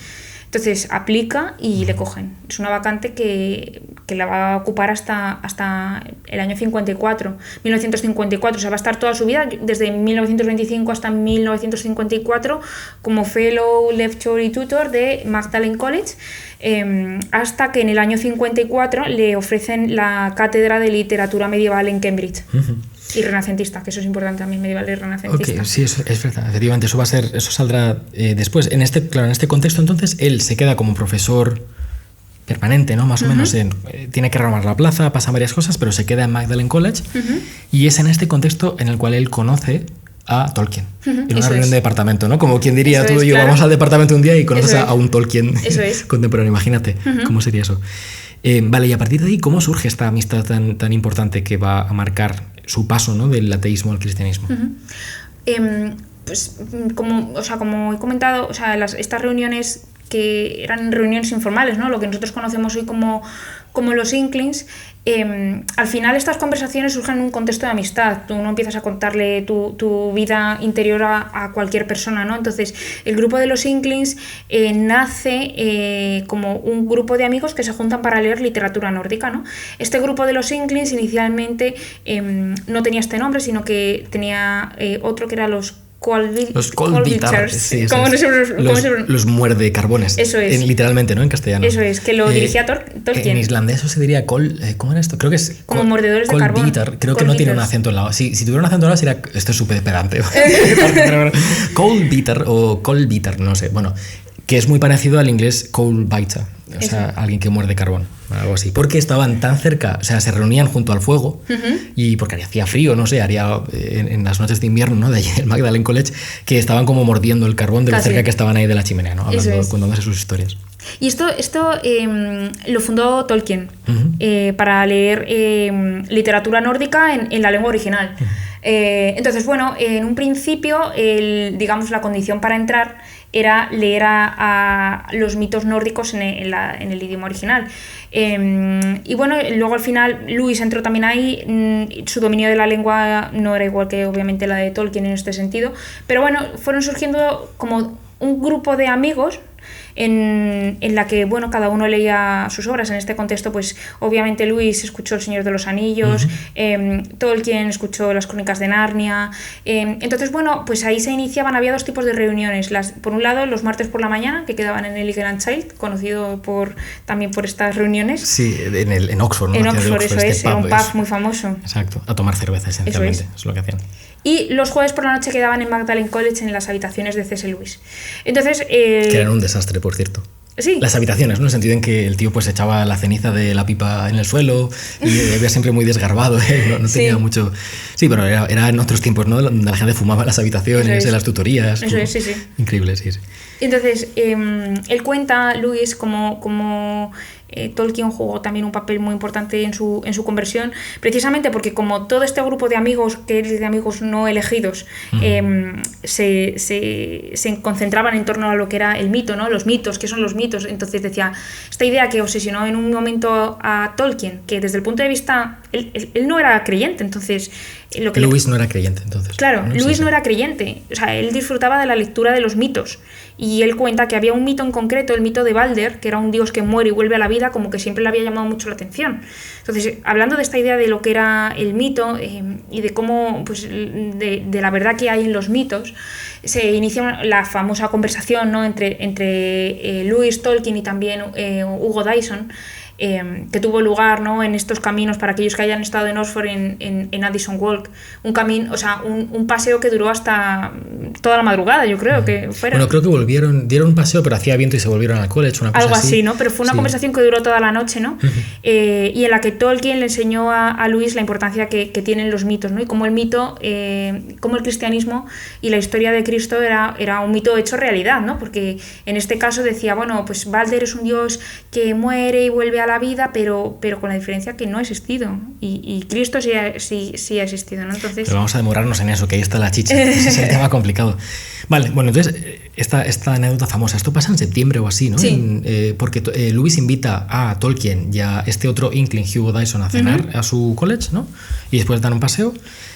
A: Entonces aplica y le cogen. Es una vacante que la va a ocupar hasta el año 1954. O sea, va a estar toda su vida, desde 1925 hasta 1954, como fellow, lecturer y tutor de Magdalen College, hasta que en el año 54 le ofrecen la cátedra de literatura medieval en Cambridge. Y renacentista, que eso es importante también, medieval y renacentista.
B: Ok, sí, eso es verdad. Efectivamente, eso saldrá después. En este contexto, entonces, él se queda como profesor permanente, ¿no? Más o menos. Tiene que renovar la plaza, pasan varias cosas, pero se queda en Magdalen College. Y es en este contexto en el cual él conoce a Tolkien. En una reunión de departamento, ¿no? Como quien diría, tú y yo vamos al departamento un día y conoces a un Tolkien contemporáneo. Imagínate cómo sería eso. Vale, y a partir de ahí, ¿cómo surge esta amistad tan importante que va a marcar su paso, ¿no?, del ateísmo al cristianismo.
A: Pues como he comentado, estas reuniones que eran reuniones informales, ¿no?, lo que nosotros conocemos hoy como los Inklings, al final estas conversaciones surgen en un contexto de amistad. Tú no empiezas a contarle tu vida interior a cualquier persona, ¿no? Entonces el grupo de los Inklings nace como un grupo de amigos que se juntan para leer literatura nórdica, ¿no? Este grupo de los Inklings inicialmente no tenía este nombre, sino que tenía otro que era los
B: Coldbitter, sí, los muerde carbones.
A: Eso es.
B: Literalmente, ¿no?, en castellano.
A: Eso es, que lo dirigía Tolkien.
B: En islandés eso se diría ¿cómo era esto? Creo que es
A: como mordedores de carbón.
B: Creo que no tiene un acento al lado. Si tuviera un acento al lado sería, esto es súper pedante. Coldbitter o Coldbitter, no sé. Bueno, que es muy parecido al inglés coldbiter, o sea, alguien que muerde carbón, algo así. Porque estaban tan cerca, o sea, se reunían junto al fuego, y porque hacía frío, no sé, haría en las noches de invierno, ¿no?, de allí del Magdalen College, que estaban como mordiendo el carbón de lo cerca que estaban ahí de la chimenea, ¿no?, contándose sus historias.
A: Y esto lo fundó Tolkien para leer literatura nórdica en la lengua original. Entonces, bueno, en un principio, digamos, la condición para entrar era leer a los mitos nórdicos en el idioma original. Y bueno, luego al final Lewis entró también ahí. Su dominio de la lengua no era igual que obviamente la de Tolkien en este sentido, pero bueno, fueron surgiendo como un grupo de amigos en la que, bueno, cada uno leía sus obras. En este contexto, pues obviamente Lewis escuchó El Señor de los Anillos, Tolkien escuchó Las Crónicas de Narnia. Entonces, bueno, pues ahí se iniciaban, había dos tipos de reuniones. Por un lado, los martes por la mañana, que quedaban en el Eagle and Child, conocido también por estas reuniones.
B: Sí, en Oxford, ¿no?
A: En Oxford, eso es, era un pub muy famoso.
B: Exacto, a tomar cerveza esencialmente, es lo que hacían.
A: Y los jueves por la noche quedaban en Magdalen College en las habitaciones de C.S. Lewis. Entonces,
B: que eran un desastre, por cierto.
A: Sí.
B: Las habitaciones, ¿no? En el sentido en que el tío pues echaba la ceniza de la pipa en el suelo y bebía siempre muy desgarbado, no tenía mucho... Sí, pero era en otros tiempos, ¿no?, donde la gente fumaba en las habitaciones, en las tutorías.
A: Eso es, sí.
B: Increíble, sí.
A: Entonces, él cuenta, Lewis, como Tolkien jugó también un papel muy importante en su conversión, precisamente porque como todo este grupo de amigos, que es de amigos no elegidos, se concentraban en torno a lo que era el mito, ¿no? Los mitos, ¿qué son los mitos? Entonces decía, esta idea que obsesionó en un momento a Tolkien, que desde el punto de vista, él no era creyente, entonces...
B: Lewis no era creyente, entonces.
A: Claro, ¿no? Lewis no era creyente, o sea, él disfrutaba de la lectura de los mitos, y él cuenta que había un mito en concreto, el mito de Balder, que era un dios que muere y vuelve a la vida, como que siempre le había llamado mucho la atención. Entonces, hablando de esta idea de lo que era el mito y de cómo, pues, de la verdad que hay en los mitos, se inicia la famosa conversación, ¿no?, entre Lewis, Tolkien y también Hugo Dyson, que tuvo lugar, ¿no?, en estos caminos, para aquellos que hayan estado en Oxford, en Addison Walk, un camino, o sea, un paseo que duró hasta toda la madrugada, yo creo que fuera.
B: Bueno, creo que dieron un paseo, pero hacía viento y se volvieron al college, una cosa
A: algo así, ¿no? Pero fue una conversación que duró toda la noche, ¿no? Y en la que Tolkien le enseñó a Lewis la importancia que tienen los mitos, ¿no? Y cómo el mito, cómo el cristianismo y la historia de Cristo era un mito hecho realidad, ¿no? Porque en este caso decía, bueno, pues Balder es un dios que muere y vuelve a la vida, pero con la diferencia que no ha existido, y Cristo sí ha existido, ¿no? Entonces,
B: pero vamos a demorarnos en eso, que ahí está la chicha. Ese es el tema complicado. Vale, bueno, entonces esta anécdota famosa, esto pasa en septiembre o así, ¿no?
A: Sí.
B: Porque Lewis invita a Tolkien y a este otro Inkling, Hugo Dyson, a cenar a su college, ¿no? Y después dan un paseo.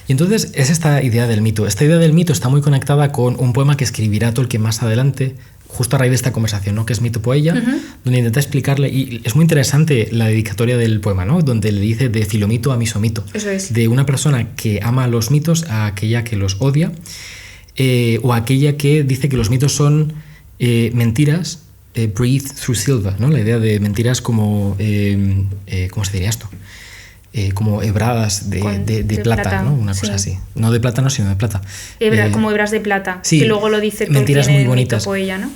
B: Y entonces es esta idea del mito. Esta idea del mito está muy conectada con un poema que escribirá Tolkien más adelante, justo a raíz de esta conversación, ¿no?, que es Mito Poella, donde intenta explicarle, y es muy interesante la dedicatoria del poema, ¿no?, donde le dice de Filomito a Misomito.
A: Eso es.
B: De una persona que ama los mitos a aquella que los odia, o a aquella que dice que los mitos son mentiras breathed through silver, ¿no? La idea de mentiras como, ¿cómo se diría esto? Como hebradas de plata, ¿no? Una cosa así. No de plátano, sino de plata.
A: Como hebras de plata,
B: sí,
A: que luego lo dice
B: mentiras muy bonitas.
A: Mito Poella, ¿no?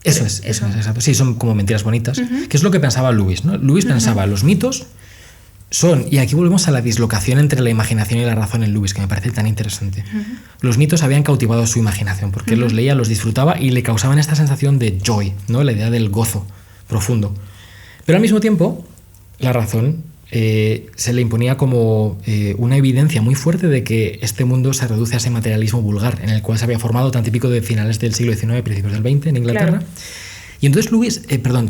B: Eso es, exacto. Sí, son como mentiras bonitas, que es lo que pensaba Lewis, ¿no? Lewis pensaba, los mitos son, y aquí volvemos a la dislocación entre la imaginación y la razón en Lewis, que me parece tan interesante. Los mitos habían cautivado su imaginación, porque él los leía, los disfrutaba y le causaban esta sensación de joy, ¿no? La idea del gozo profundo. Pero al mismo tiempo, la razón se le imponía como una evidencia muy fuerte de que este mundo se reduce a ese materialismo vulgar en el cual se había formado, tan típico de finales del siglo XIX, principios del XX en Inglaterra. Claro. Y entonces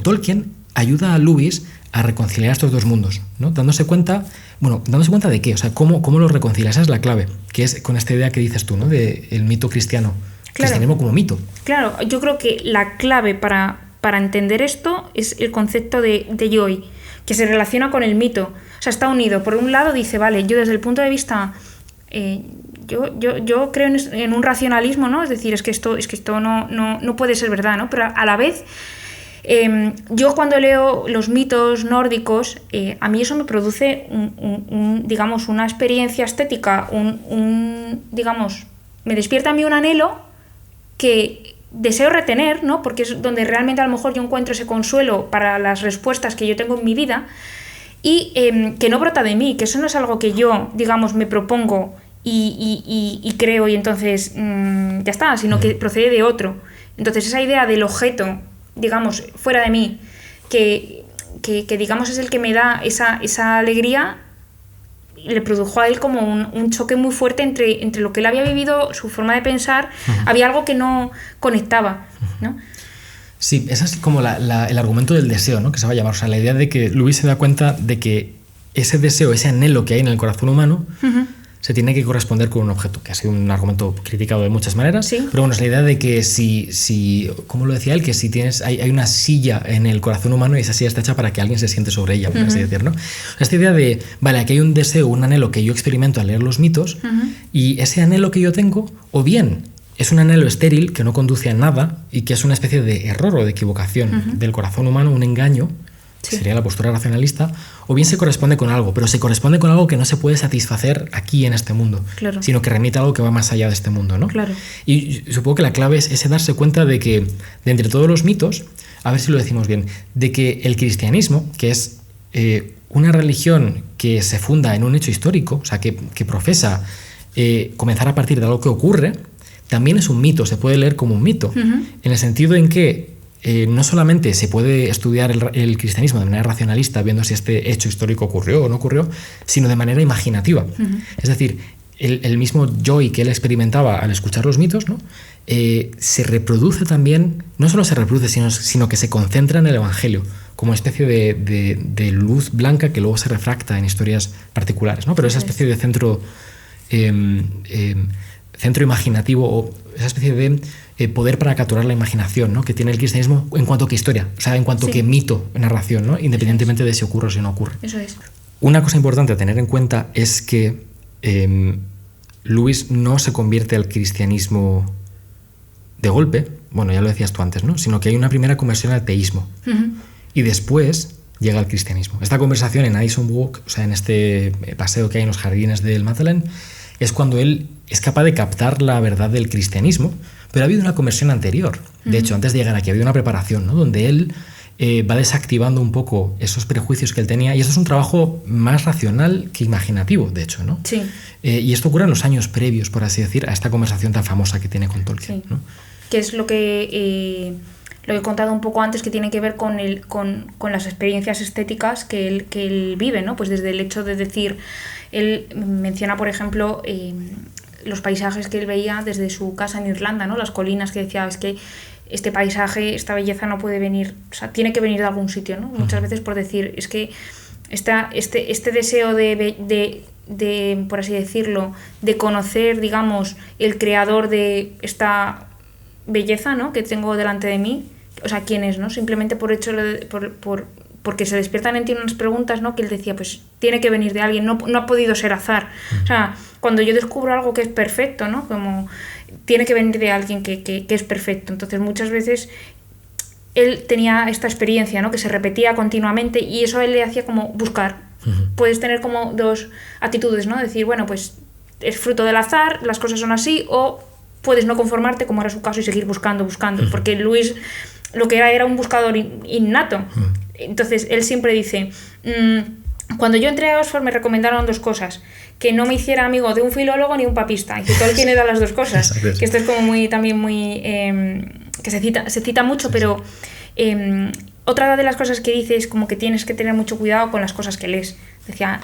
B: Tolkien ayuda a Lewis a reconciliar estos dos mundos, ¿no? Dándose cuenta de qué, o sea, cómo lo reconcilia. Esa es la clave, que es con esta idea que dices tú, ¿no? Del mito cristiano, cristianismo como mito.
A: Claro, yo creo que la clave para entender esto es el concepto de Joy, que se relaciona con el mito. O sea, está unido. Por un lado dice, vale, yo desde el punto de vista... Yo creo en un racionalismo, ¿no? Es decir, es que esto no puede ser verdad, ¿no? Pero a la vez, yo cuando leo los mitos nórdicos, a mí eso me produce digamos, una experiencia estética, digamos, me despierta a mí un anhelo que deseo retener, ¿no? Porque es donde realmente a lo mejor yo encuentro ese consuelo para las respuestas que yo tengo en mi vida y que no brota de mí, que eso no es algo que yo, digamos, me propongo y creo y entonces ya está, sino que procede de otro. Entonces esa idea del objeto, digamos, fuera de mí, que digamos es el que me da esa alegría, le produjo a él como un choque muy fuerte entre lo que él había vivido, su forma de pensar. Había algo que no conectaba, ¿no?
B: Sí, ese es como el argumento del deseo, ¿no? Que se va a llamar. O sea, la idea de que Lewis se da cuenta de que ese deseo, ese anhelo que hay en el corazón humano, se tiene que corresponder con un objeto, que ha sido un argumento criticado de muchas maneras. ¿Sí? Pero bueno, es la idea de que si como lo decía él, que si hay una silla en el corazón humano y esa silla está hecha para que alguien se siente sobre ella, por así decir, ¿no? Esta idea de, vale, aquí hay un deseo, un anhelo que yo experimento al leer los mitos, y ese anhelo que yo tengo, o bien es un anhelo estéril que no conduce a nada y que es una especie de error o de equivocación del corazón humano, un engaño, que sería la postura racionalista, o bien se corresponde con algo, pero se corresponde con algo que no se puede satisfacer aquí en este mundo, sino que remite a algo que va más allá de este mundo, ¿no?
A: Claro.
B: Y supongo que la clave es ese darse cuenta de que, de entre todos los mitos, a ver si lo decimos bien, de que el cristianismo, que es una religión que se funda en un hecho histórico, o sea, que profesa comenzar a partir de algo que ocurre, también es un mito, se puede leer como un mito, en el sentido en que no solamente se puede estudiar el cristianismo de manera racionalista, viendo si este hecho histórico ocurrió o no ocurrió, sino de manera imaginativa. Es decir, el mismo joy que él experimentaba al escuchar los mitos, ¿no? Se reproduce también, no solo se reproduce, sino que se concentra en el Evangelio, como una especie de luz blanca que luego se refracta en historias particulares, ¿no? Pero esa especie de centro imaginativo, o esa especie de poder para capturar la imaginación, ¿no? Que tiene el cristianismo en cuanto que historia, o sea, en cuanto que mito, narración, ¿no? Independientemente de si ocurre o si no ocurre.
A: Eso es.
B: Una cosa importante a tener en cuenta es que Lewis no se convierte al cristianismo de golpe, bueno, ya lo decías tú antes, ¿no? Sino que hay una primera conversión al teísmo y después llega al cristianismo. Esta conversación en Addison Walk, o sea, en este paseo que hay en los jardines del Magdalen, es cuando él es capaz de captar la verdad del cristianismo, pero ha habido una conversión anterior. De hecho, antes de llegar aquí ha habido una preparación, ¿no? Donde él va desactivando un poco esos prejuicios que él tenía, y esto es un trabajo más racional que imaginativo, de hecho, ¿no?
A: Sí.
B: Y esto ocurre en los años previos, por así decir, a esta conversación tan famosa que tiene con Tolkien, ¿no?
A: Que es lo que he contado un poco antes, que tiene que ver con las experiencias estéticas que él vive, ¿no? Pues desde el hecho de decir, él menciona, por ejemplo, los paisajes que él veía desde su casa en Irlanda, ¿no? Las colinas, que decía, es que este paisaje, esta belleza no puede venir, o sea, tiene que venir de algún sitio, ¿no? Muchas veces por decir, es que este deseo de, por así decirlo, de conocer, digamos, el creador de esta belleza, ¿no? Que tengo delante de mí, o sea, quién es, ¿no? Simplemente porque se despiertan en ti unas preguntas, ¿no? Que él decía, pues tiene que venir de alguien, no ha podido ser azar. O sea, cuando yo descubro algo que es perfecto, ¿no? Como tiene que venir de alguien que es perfecto. Entonces, muchas veces él tenía esta experiencia, ¿no? Que se repetía continuamente, y eso a él le hacía como buscar. Puedes tener como dos actitudes, ¿no? Decir, bueno, pues es fruto del azar, las cosas son así, o puedes no conformarte, como era su caso, y seguir buscando, porque Luis lo que era un buscador innato. Entonces él siempre dice, cuando yo entré a Oxford me recomendaron dos cosas: que no me hiciera amigo de un filólogo ni un papista, y que Tolkien era las dos cosas. Que esto es como muy que se cita mucho, pero otra de las cosas que dice es como que tienes que tener mucho cuidado con las cosas que lees. Decía,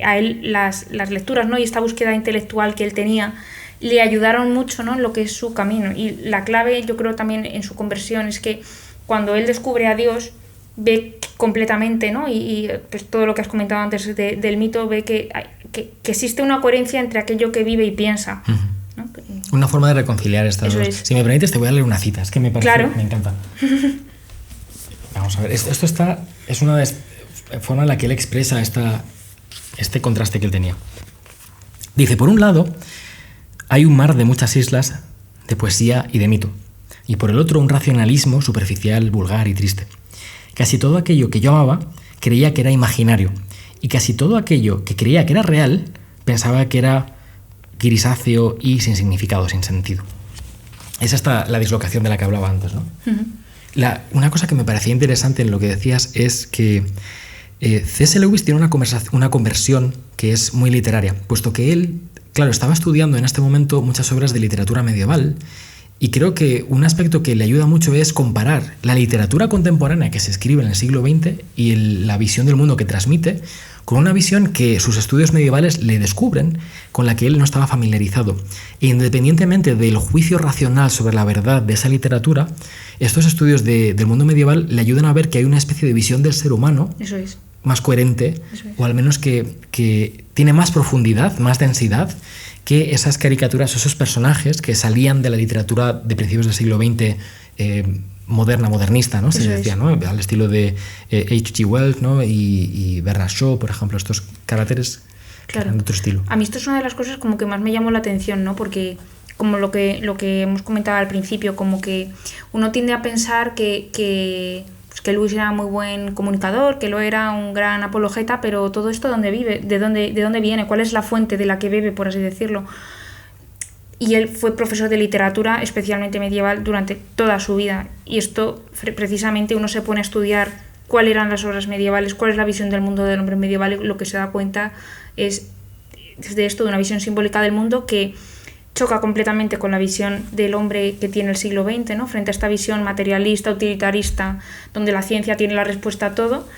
A: a él las lecturas, ¿no? Y esta búsqueda intelectual que él tenía le ayudaron mucho, ¿no? En lo que es su camino. Y la clave, yo creo, también en su conversión es que cuando él descubre a Dios, ve completamente, ¿no? Y pues todo lo que has comentado antes del mito, ve que existe una coherencia entre aquello que vive y piensa, ¿no?
B: Una forma de reconciliar estas dos.
A: Es.
B: Si me permites, te voy a leer una cita, es que me parece,
A: claro.
B: Me encanta. Vamos a ver, esto es una forma en la que él expresa este contraste que él tenía. Dice, por un lado, hay un mar de muchas islas de poesía y de mito, y por el otro un racionalismo superficial, vulgar y triste. Casi todo aquello que yo amaba creía que era imaginario, y casi todo aquello que creía que era real pensaba que era grisáceo y sin significado, sin sentido. Es esta la dislocación de la que hablaba antes, ¿no? Una cosa que me parecía interesante en lo que decías es que C.S. Lewis tiene una conversión que es muy literaria, puesto que él, claro, estaba estudiando en este momento muchas obras de literatura medieval, y creo que un aspecto que le ayuda mucho es comparar la literatura contemporánea que se escribe en el siglo XX y la visión del mundo que transmite con una visión que sus estudios medievales le descubren, con la que él no estaba familiarizado. E independientemente del juicio racional sobre la verdad de esa literatura, estos estudios del mundo medieval le ayudan a ver que hay una especie de visión del ser humano más coherente, o al menos que tiene más profundidad, más densidad, que esas caricaturas, esos personajes que salían de la literatura de principios del siglo XX modernista, ¿no? Se decía, ¿no? Al estilo de H.G. Wells, ¿no? y Bernard Shaw, por ejemplo, estos caracteres que eran de otro estilo.
A: A mí esto es una de las cosas como que más me llamó la atención, ¿no? Porque como lo que hemos comentado al principio, como que uno tiende a pensar que Lewis era muy buen comunicador, que lo era un gran apologeta, pero todo esto ¿dónde vive? ¿De dónde viene? ¿Cuál es la fuente de la que bebe, por así decirlo? Y él fue profesor de literatura, especialmente medieval, durante toda su vida. Y esto, precisamente, uno se pone a estudiar cuáles eran las obras medievales, cuál es la visión del mundo del hombre medieval, y lo que se da cuenta es de esto, de una visión simbólica del mundo que choca completamente con la visión del hombre que tiene el siglo XX, ¿no? Frente a esta visión materialista, utilitarista, donde la ciencia tiene la respuesta a todo.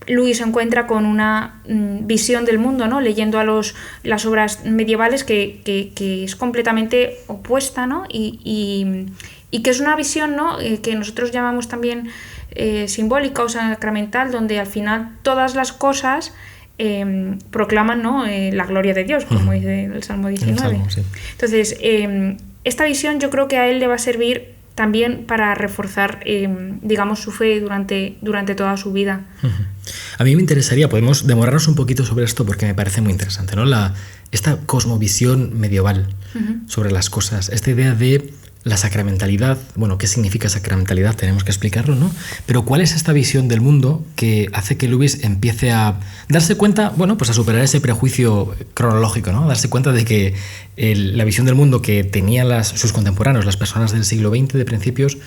A: Lewis se encuentra con una visión del mundo, ¿no? Leyendo las obras medievales que es completamente opuesta, ¿no? Y que es una visión, ¿no? Que nosotros llamamos también simbólica o sacramental, donde al final todas las cosas proclaman, ¿no? La gloria de Dios, como dice el Salmo 19. El Salmo, sí. Entonces, esta visión yo creo que a él le va a servir también para reforzar, digamos, su fe durante toda su vida.
B: A mí me interesaría, podemos demorarnos un poquito sobre esto porque me parece muy interesante, ¿no? Esta cosmovisión medieval sobre las cosas, esta idea de la sacramentalidad. Bueno, ¿qué significa sacramentalidad? Tenemos que explicarlo, ¿no? Pero ¿cuál es esta visión del mundo que hace que Lewis empiece a darse cuenta, bueno, pues a superar ese prejuicio cronológico, ¿no? Darse cuenta de que la visión del mundo que tenían sus contemporáneos, las personas del siglo XX de principios,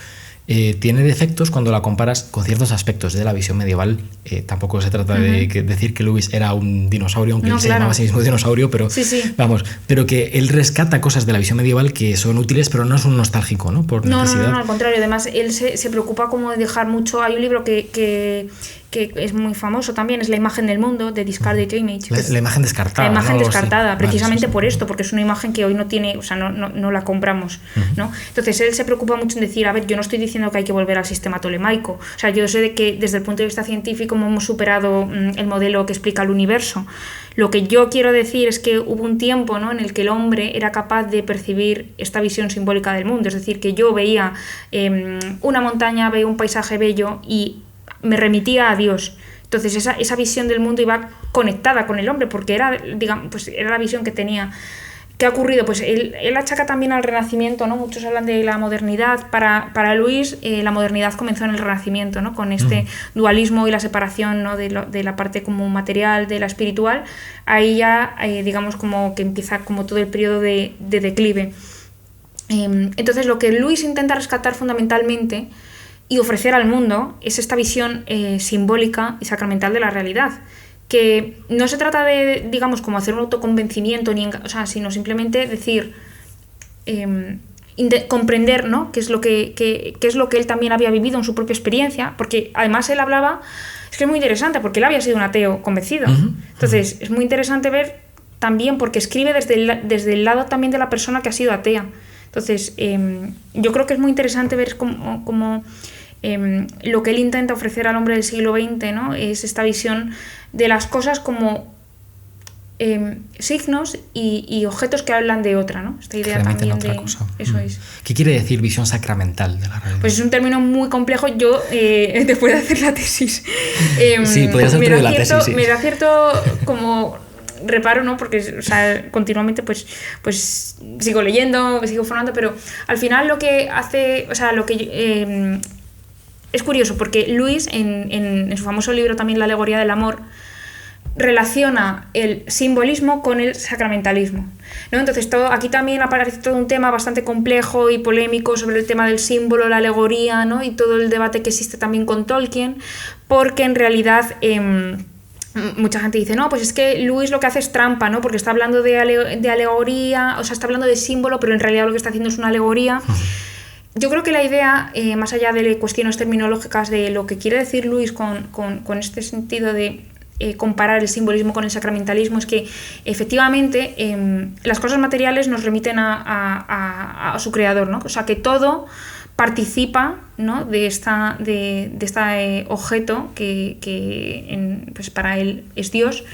B: tiene defectos cuando la comparas con ciertos aspectos de la visión medieval. Tampoco se trata de decir que Lewis era un dinosaurio, aunque él se llamaba a sí mismo dinosaurio, pero vamos, pero que él rescata cosas de la visión medieval que son útiles, pero no es un nostálgico, ¿no? Por necesidad.
A: No, al contrario. Además, él se preocupa como de dejar mucho. Hay un libro que es muy famoso también, es La imagen del mundo, de Discarded Image.
B: La imagen descartada.
A: La imagen descartada, precisamente por esto, porque es una imagen que hoy no tiene, o sea, no la compramos, ¿no? Entonces él se preocupa mucho en decir, a ver, yo no estoy diciendo que hay que volver al sistema tolemaico, o sea, yo sé de que desde el punto de vista científico hemos superado el modelo que explica el universo. Lo que yo quiero decir es que hubo un tiempo, ¿no?, en el que el hombre era capaz de percibir esta visión simbólica del mundo, es decir, que yo veía una montaña, veía un paisaje bello y me remitía a Dios. Entonces esa visión del mundo iba conectada con el hombre, porque era, digamos, pues era la visión que tenía. ¿Qué ha ocurrido? Pues él achaca también al Renacimiento, ¿no? Muchos hablan de la modernidad. Para Luis, la modernidad comenzó en el Renacimiento, ¿no? Con este dualismo y la separación, ¿no?, de la parte como material, de la espiritual. Ahí ya, digamos, como que empieza como todo el periodo de declive. Entonces lo que Luis intenta rescatar fundamentalmente y ofrecer al mundo es esta visión simbólica y sacramental de la realidad, que no se trata de, digamos, como hacer un autoconvencimiento, sino simplemente decir, comprender, ¿no? qué es lo que él también había vivido en su propia experiencia, porque además él hablaba, es que es muy interesante, porque él había sido un ateo convencido. Entonces es muy interesante ver también, porque escribe desde el lado también de la persona que ha sido atea. Entonces yo creo que es muy interesante ver cómo lo que él intenta ofrecer al hombre del siglo XX, ¿no? Es esta visión de las cosas como signos y objetos que hablan de otra, ¿no? Esta idea también
B: otra
A: de
B: cosa.
A: Eso es.
B: ¿Qué quiere decir visión sacramental de la realidad?
A: Pues es un término muy complejo. Yo después de hacer la tesis
B: sí, podrías hacer de la tesis, sí.
A: Me da cierto como reparo, ¿no? Porque o sea, continuamente pues sigo leyendo, me sigo formando, pero al final lo que hace, o sea, lo que es curioso, porque Lewis en su famoso libro también La alegoría del amor relaciona el simbolismo con el sacramentalismo, ¿no? Entonces aquí también aparece todo un tema bastante complejo y polémico sobre el tema del símbolo, la alegoría, ¿no? Y todo el debate que existe también con Tolkien, porque en realidad mucha gente dice, no, pues es que Lewis lo que hace es trampa, ¿no? Porque está hablando de alegoría, o sea, está hablando de símbolo, pero en realidad lo que está haciendo es una alegoría. Yo creo que la idea, más allá de cuestiones terminológicas de lo que quiere decir Lewis con este sentido de comparar el simbolismo con el sacramentalismo, es que efectivamente las cosas materiales nos remiten a su creador, ¿no? O sea, que todo participa, ¿no? de este objeto que pues para él es Dios,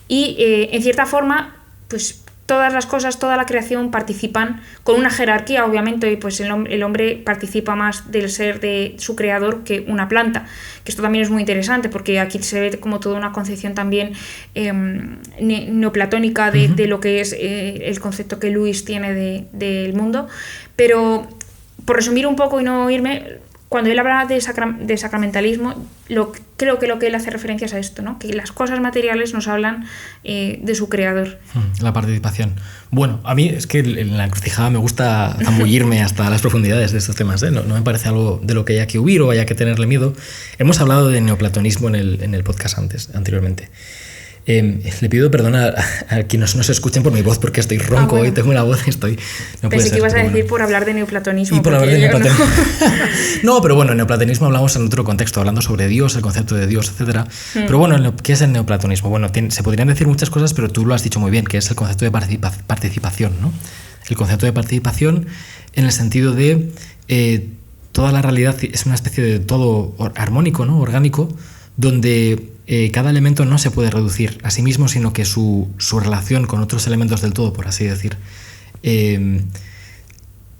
A: y en cierta forma pues todas las cosas, toda la creación participan con una jerarquía, obviamente, y pues el hombre participa más del ser de su creador que una planta, que esto también es muy interesante porque aquí se ve como toda una concepción también neoplatónica de lo que es el concepto que Lewis tiene del mundo. Pero por resumir un poco y no irme, cuando él habla de sacramentalismo, creo que lo que él hace referencia es a esto, ¿no? Que las cosas materiales nos hablan de su creador.
B: La participación. Bueno, a mí es que en la encrucijada me gusta zambullirme hasta las profundidades de estos temas, ¿eh? No me parece algo de lo que haya que huir o haya que tenerle miedo. Hemos hablado de neoplatonismo en el podcast anteriormente. Le pido perdón a quienes no se escuchen por mi voz porque estoy ronco y tengo una voz y estoy... No
A: Pensé que ibas a decir por hablar de neoplatonismo.
B: Y por hablar de neoplatonismo. No, pero bueno, en neoplatonismo hablamos en otro contexto, hablando sobre Dios, el concepto de Dios, etc. Pero bueno, ¿qué es el neoplatonismo? Bueno, se podrían decir muchas cosas, pero tú lo has dicho muy bien, que es el concepto de participación, ¿no? El concepto de participación en el sentido de toda la realidad es una especie de todo armónico, ¿no? Orgánico, donde cada elemento no se puede reducir a sí mismo, sino que su relación con otros elementos del todo, por así decir,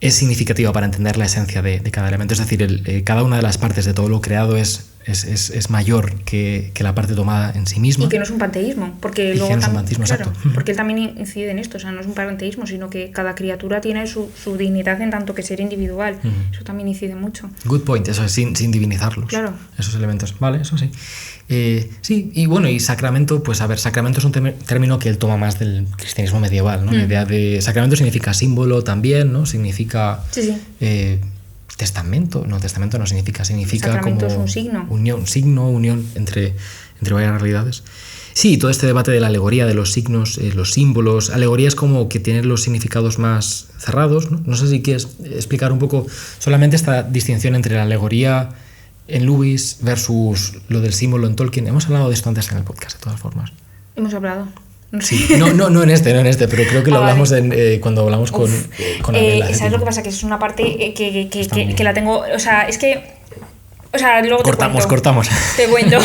B: es significativa para entender la esencia de cada elemento. Es decir, cada una de las partes de todo lo creado es mayor que la parte tomada en sí misma.
A: Y que no es un panteísmo, porque luego
B: no es un panteísmo,
A: claro,
B: exacto.
A: Porque él también incide en esto, o sea, no es un panteísmo, sino que cada criatura tiene su dignidad en tanto que ser individual. Eso también incide mucho.
B: Good point, eso es, sin divinizarlos.
A: Claro.
B: Esos elementos. Vale, eso sí. Sí, y bueno, y sacramento, pues a ver, sacramento es un término que él toma más del cristianismo medieval, ¿no? La idea de sacramento significa símbolo también, ¿no? Significa testamento no significa
A: sacramento
B: como
A: es un signo.
B: Unión entre varias realidades. Sí, todo este debate de la alegoría, de los signos, los símbolos, alegoría es como que tienen los significados más cerrados, ¿no? No sé si quieres explicar un poco solamente esta distinción entre la alegoría en Lewis versus lo del símbolo en Tolkien. Hemos hablado de esto antes en el podcast, de todas formas.
A: Hemos hablado.
B: Sí, no en este, pero creo que lo hablamos cuando hablamos con Amela.
A: ¿Sabes lo que pasa? Que es una parte que la tengo... O sea, es que... O sea, luego
B: cortamos.
A: Te cuento.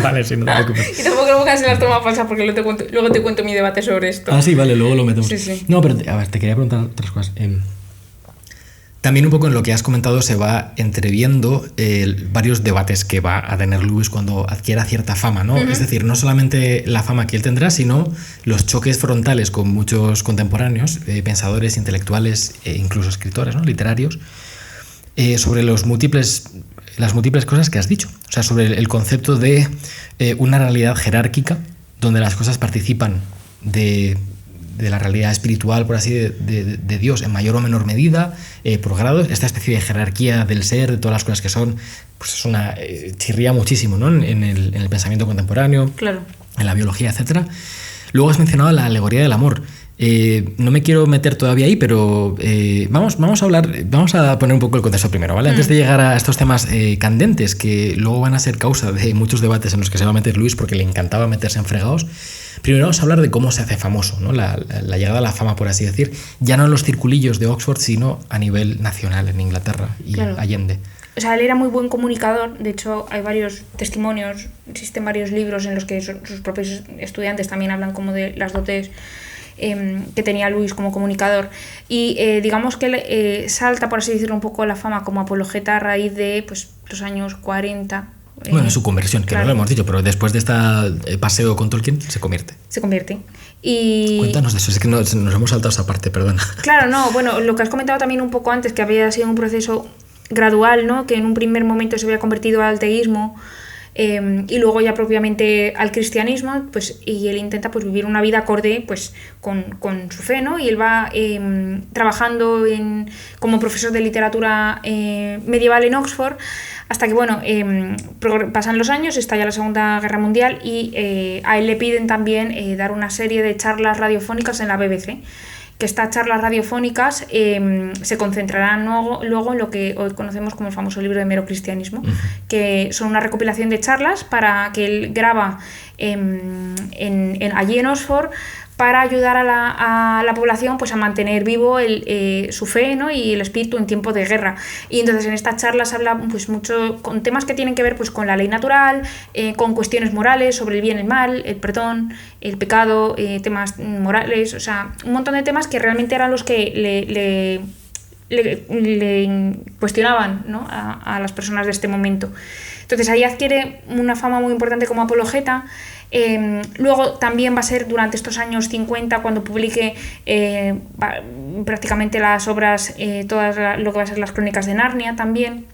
B: Vale, sí, no te preocupes.
A: Y tampoco lo pongas en las tomas falsas porque luego te cuento mi debate sobre esto.
B: Ah, sí, vale, luego lo metemos.
A: Sí.
B: No, pero a ver, te quería preguntar otras cosas. También un poco en lo que has comentado se va entreviendo varios debates que va a tener Lewis cuando adquiera cierta fama, ¿no? Es decir, no solamente la fama que él tendrá, sino los choques frontales con muchos contemporáneos, pensadores, intelectuales e incluso escritores, ¿no? Literarios, sobre las múltiples cosas que has dicho. O sea, sobre el concepto de una realidad jerárquica donde las cosas participan de la realidad espiritual, por así de Dios, en mayor o menor medida, por grados. Esta especie de jerarquía del ser, de todas las cosas que son, pues es una chirría muchísimo, ¿no? en el pensamiento contemporáneo,
A: claro,
B: en la biología, etc. Luego has mencionado la alegoría del amor. No me quiero meter todavía ahí, pero vamos a poner un poco el contexto primero, ¿vale? Antes de llegar a estos temas candentes que luego van a ser causa de muchos debates en los que se va a meter Luis porque le encantaba meterse en fregados, primero vamos a hablar de cómo se hace famoso, ¿no? La llegada a la fama, por así decir, ya no en los circulillos de Oxford, sino a nivel nacional en Inglaterra y allende.
A: O sea, él era muy buen comunicador. De hecho, hay varios testimonios, existen varios libros en los que sus propios estudiantes también hablan como de las dotes que tenía Luis como comunicador. Y digamos que él salta, por así decirlo, un poco a la fama como apologeta a raíz de pues, los años 40.
B: Bueno, su conversión, que claro, no lo hemos dicho, pero después de este paseo con Tolkien se convierte.
A: Se convierte. Y...
B: Cuéntanos de eso, es que nos hemos saltado esa parte, perdona.
A: Claro, no, bueno, lo que has comentado también un poco antes, que había sido un proceso gradual, ¿no? Que en un primer momento se había convertido al ateísmo y luego ya propiamente al cristianismo, pues, y él intenta pues, vivir una vida acorde pues, con su fe, ¿no? Y él va trabajando como profesor de literatura medieval en Oxford, hasta que, bueno, pasan los años, estalla la Segunda Guerra Mundial y a él le piden también dar una serie de charlas radiofónicas en la BBC, que estas charlas radiofónicas se concentrarán luego en lo que hoy conocemos como el famoso libro de Mero Cristianismo, que son una recopilación de charlas para que él graba allí en Oxford para ayudar a la población pues, a mantener vivo su fe, ¿no? Y el espíritu en tiempo de guerra. Y entonces en estas charlas habla pues, mucho con temas que tienen que ver pues, con la ley natural, con cuestiones morales sobre el bien y el mal, el perdón, el pecado, temas morales, o sea, un montón de temas que realmente eran los que le cuestionaban, ¿no? a las personas de este momento. Entonces ahí adquiere una fama muy importante como apologeta. Luego también va a ser durante estos años 50 cuando publique prácticamente las obras, todas lo que va a ser las crónicas de Narnia también.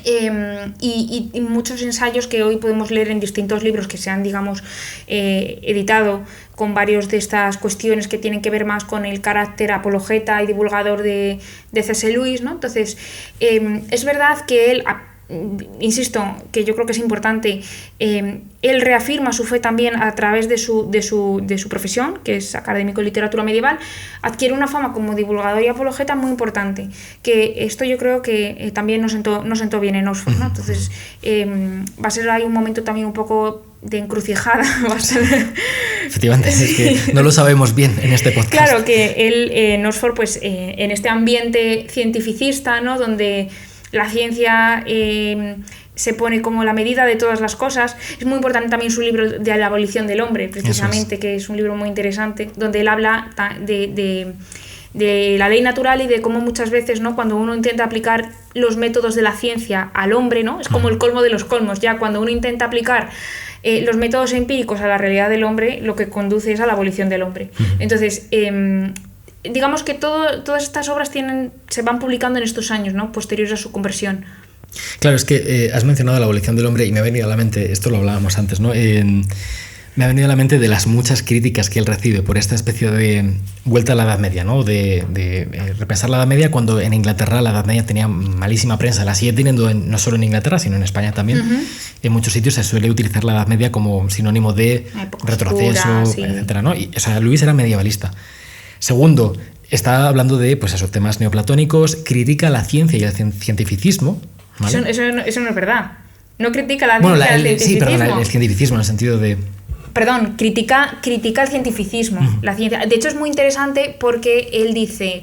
A: Y muchos ensayos que hoy podemos leer en distintos libros que se han, digamos, editado con varios de estas cuestiones que tienen que ver más con el carácter apologeta y divulgador de C.S. Lewis, ¿no? Entonces, es verdad que él, insisto, que yo creo que es importante, él reafirma su fe también a través de su profesión, que es académico en literatura medieval, adquiere una fama como divulgador y apologeta muy importante, que esto yo creo que también nos sentó bien en Oxford, ¿no? Entonces va a ser ahí un momento también un poco de encrucijada. Va a ser...
B: Efectivamente, es que no lo sabemos bien en este podcast.
A: Claro, que él en Oxford, pues en este ambiente cientificista, ¿no? Donde la ciencia se pone como la medida de todas las cosas. Es muy importante también su libro de la abolición del hombre, precisamente, que es un libro muy interesante, donde él habla de la ley natural y de cómo muchas veces, ¿no? Cuando uno intenta aplicar los métodos de la ciencia al hombre, ¿no? Es como el colmo de los colmos. Ya cuando uno intenta aplicar los métodos empíricos a la realidad del hombre, lo que conduce es a la abolición del hombre. Entonces, digamos que todas estas obras se van publicando en estos años, ¿no? Posteriores a su conversión.
B: Claro, es que has mencionado la abolición del hombre y me ha venido a la mente, esto lo hablábamos antes, ¿no? Me ha venido a la mente de las muchas críticas que él recibe por esta especie de vuelta a la Edad Media, ¿no? De repensar la Edad Media cuando en Inglaterra la Edad Media tenía malísima prensa. La sigue teniendo no solo en Inglaterra, sino en España también. En muchos sitios se suele utilizar la Edad Media como sinónimo de retroceso, sí, etcétera, ¿no? Y, o sea, Luis era medievalista. Segundo, está hablando de pues esos temas neoplatónicos, critica la ciencia y el cientificismo. ¿Vale?
A: Eso no es verdad. No critica la ciencia y el cientificismo.
B: Sí, perdón, el cientificismo en el sentido de...
A: Perdón, critica el cientificismo, la ciencia. De hecho, es muy interesante porque él dice,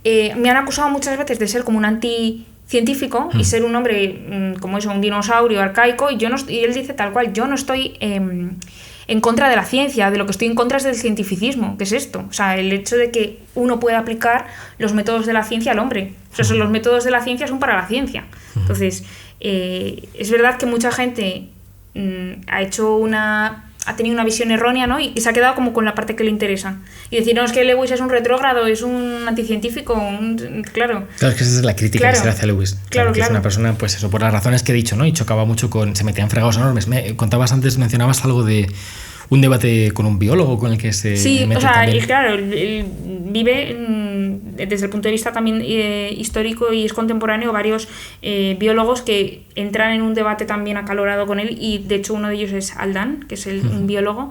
A: me han acusado muchas veces de ser como un anticientífico y ser un hombre como eso, un dinosaurio arcaico, y él dice tal cual, yo no estoy en contra de la ciencia, de lo que estoy en contra es del cientificismo. ¿Qué es esto? O sea, el hecho de que uno pueda aplicar los métodos de la ciencia al hombre. O sea, los métodos de la ciencia son para la ciencia. Entonces, es verdad que mucha gente ha tenido una visión errónea, ¿no? Y se ha quedado como con la parte que le interesa. Y decir, no, es que Lewis es un retrógrado, es un anticientífico, claro. Claro,
B: es que esa es la crítica que se le hace a Lewis. Claro. Es una persona, pues eso, por las razones que he dicho, ¿no? Y chocaba mucho se metía en fregados enormes. Mencionabas algo de un debate con un biólogo con el que se
A: sí,
B: mete
A: o sea,
B: también.
A: claro, él vive desde el punto de vista también histórico y es contemporáneo varios biólogos que entran en un debate también acalorado con él, y de hecho uno de ellos es Haldane, que es un biólogo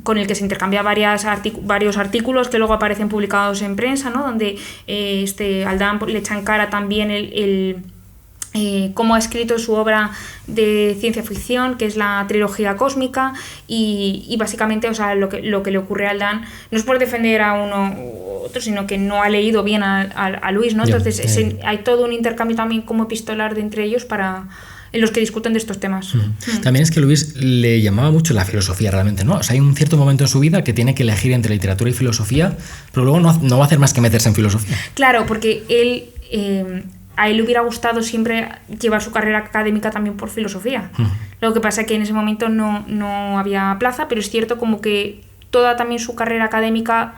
A: con el que se intercambia varios artículos que luego aparecen publicados en prensa, ¿no? Donde Haldane le echa en cara también cómo ha escrito su obra de ciencia ficción, que es la trilogía cósmica, y básicamente, o sea, lo que le ocurre a Haldane no es por defender a uno u otro, sino que no ha leído bien a Lewis, ¿no? Entonces hay todo un intercambio también como epistolar de entre ellos en los que discuten de estos temas.
B: También es que Lewis le llamaba mucho la filosofía realmente, ¿no? O sea, hay un cierto momento en su vida que tiene que elegir entre literatura y filosofía, pero luego no va a hacer más que meterse en filosofía.
A: Claro, porque a él le hubiera gustado siempre llevar su carrera académica también por filosofía. Lo que pasa es que en ese momento no había plaza, pero es cierto como que toda también su carrera académica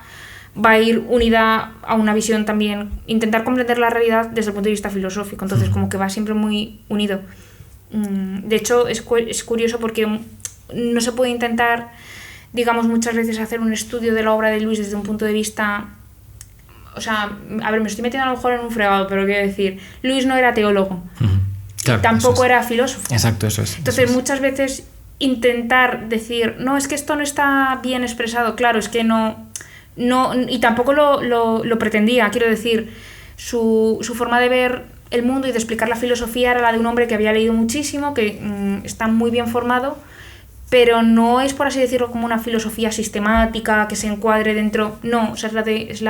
A: va a ir unida a una visión también, intentar comprender la realidad desde el punto de vista filosófico, entonces como que va siempre muy unido. De hecho, es curioso porque no se puede intentar, digamos, muchas veces hacer un estudio de la obra de Lewis desde un punto de vista... O sea, a ver, me estoy metiendo a lo mejor en un fregado, pero quiero decir, Lewis no era teólogo,
B: claro,
A: tampoco era filósofo.
B: Exacto, eso es.
A: Entonces, muchas veces intentar decir, no, es que esto no está bien expresado, claro, es que no y tampoco lo pretendía, quiero decir, su forma de ver el mundo y de explicar la filosofía era la de un hombre que había leído muchísimo, que está muy bien formado, pero no es, por así decirlo, como una filosofía sistemática que se encuadre dentro, no, o sea, es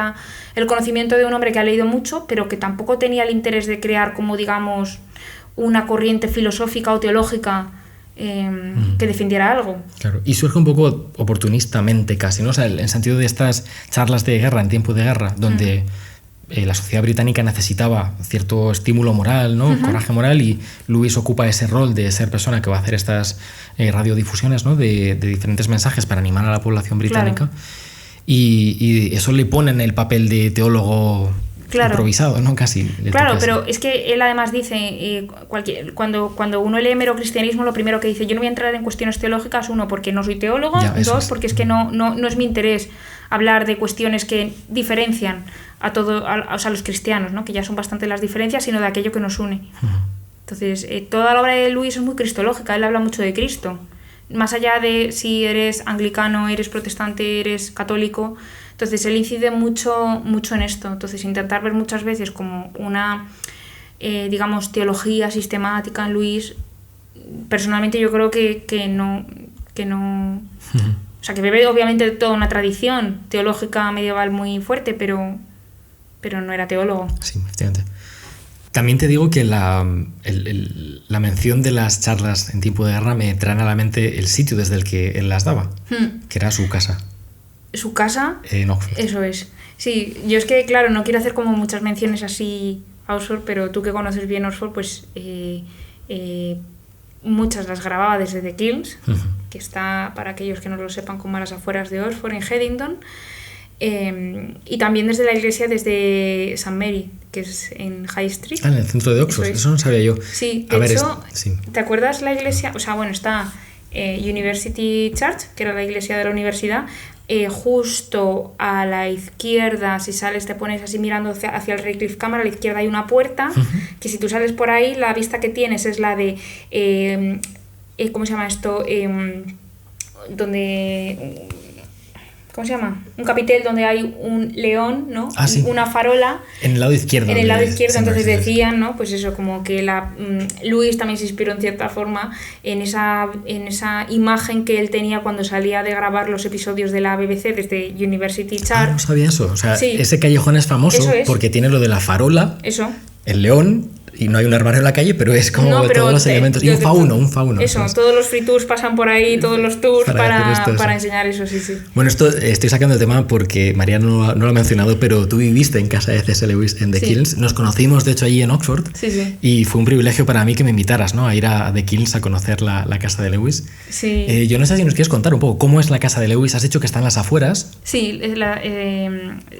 A: el conocimiento de un hombre que ha leído mucho, pero que tampoco tenía el interés de crear como, digamos, una corriente filosófica o teológica que defendiera algo.
B: Claro, y surge un poco oportunistamente casi, ¿no? O sea, en el sentido de estas charlas de guerra, en tiempo de guerra, donde la sociedad británica necesitaba cierto estímulo moral, ¿no? Coraje moral, y Lewis ocupa ese rol de ser persona que va a hacer estas radiodifusiones, ¿no? de diferentes mensajes para animar a la población británica. Claro. Y eso le pone en el papel de teólogo improvisado, ¿no? Casi.
A: Claro, pero es que él además dice, cuando uno lee mero cristianismo, lo primero que dice, yo no voy a entrar en cuestiones teológicas, uno, porque no soy teólogo, dos, porque es que no es mi interés hablar de cuestiones que diferencian a los cristianos, ¿no? Que ya son bastante las diferencias, sino de aquello que nos une. Entonces, toda la obra de Lewis es muy cristológica, él habla mucho de Cristo. Más allá de si eres anglicano, eres protestante, eres católico, entonces él incide mucho en esto. Entonces, intentar ver muchas veces como una, digamos, teología sistemática en Lewis, personalmente yo creo que no o sea, que bebe obviamente de toda una tradición teológica medieval muy fuerte, pero no era teólogo.
B: Sí, efectivamente. También te digo que la mención de las charlas en tiempo de guerra me trae a la mente el sitio desde el que él las daba, que era su casa.
A: ¿Su casa?
B: En Oxford.
A: Eso es. Sí, yo es que, claro, no quiero hacer como muchas menciones así a Oxford, pero tú que conoces bien Oxford, pues muchas las grababa desde The Kilns, que está, para aquellos que no lo sepan, como a las afueras de Oxford, en Headington. Y también desde la iglesia, desde St. Mary, que es en High Street.
B: En el centro de Oxford, eso no sabía yo.
A: Sí, de hecho, ¿te acuerdas la iglesia? O sea, bueno, está University Church, que era la iglesia de la universidad, justo a la izquierda, si sales, te pones así mirando hacia el Radcliffe Cámara, a la izquierda hay una puerta, que si tú sales por ahí, la vista que tienes es la de, ¿cómo se llama esto? Donde... ¿Cómo se llama? Un capitel donde hay un león, ¿no?
B: Sí.
A: Una farola.
B: En el lado izquierdo.
A: En el lado izquierdo, entonces decían, ¿no? Pues eso, como que Lewis también se inspiró en cierta forma en esa imagen que él tenía cuando salía de grabar los episodios de la BBC desde University Church.
B: No sabía eso. O sea, sí. Ese callejón es famoso porque tiene lo de la farola, el león, y no hay un armario en la calle, pero es como todos los elementos. Y un fauno.
A: Eso, ¿sabes? Todos los free tours pasan por ahí, todos los tours para enseñar eso, sí.
B: Bueno, esto estoy sacando el tema porque María no lo ha mencionado, pero tú viviste en casa de C.S. Lewis en The Kilns. Nos conocimos, de hecho, allí en Oxford.
A: Sí.
B: Y fue un privilegio para mí que me invitaras, ¿no? A ir a The Kilns a conocer la casa de Lewis.
A: Sí.
B: Yo no sé si nos quieres contar un poco cómo es la casa de Lewis. Has dicho que está en las afueras.
A: Sí,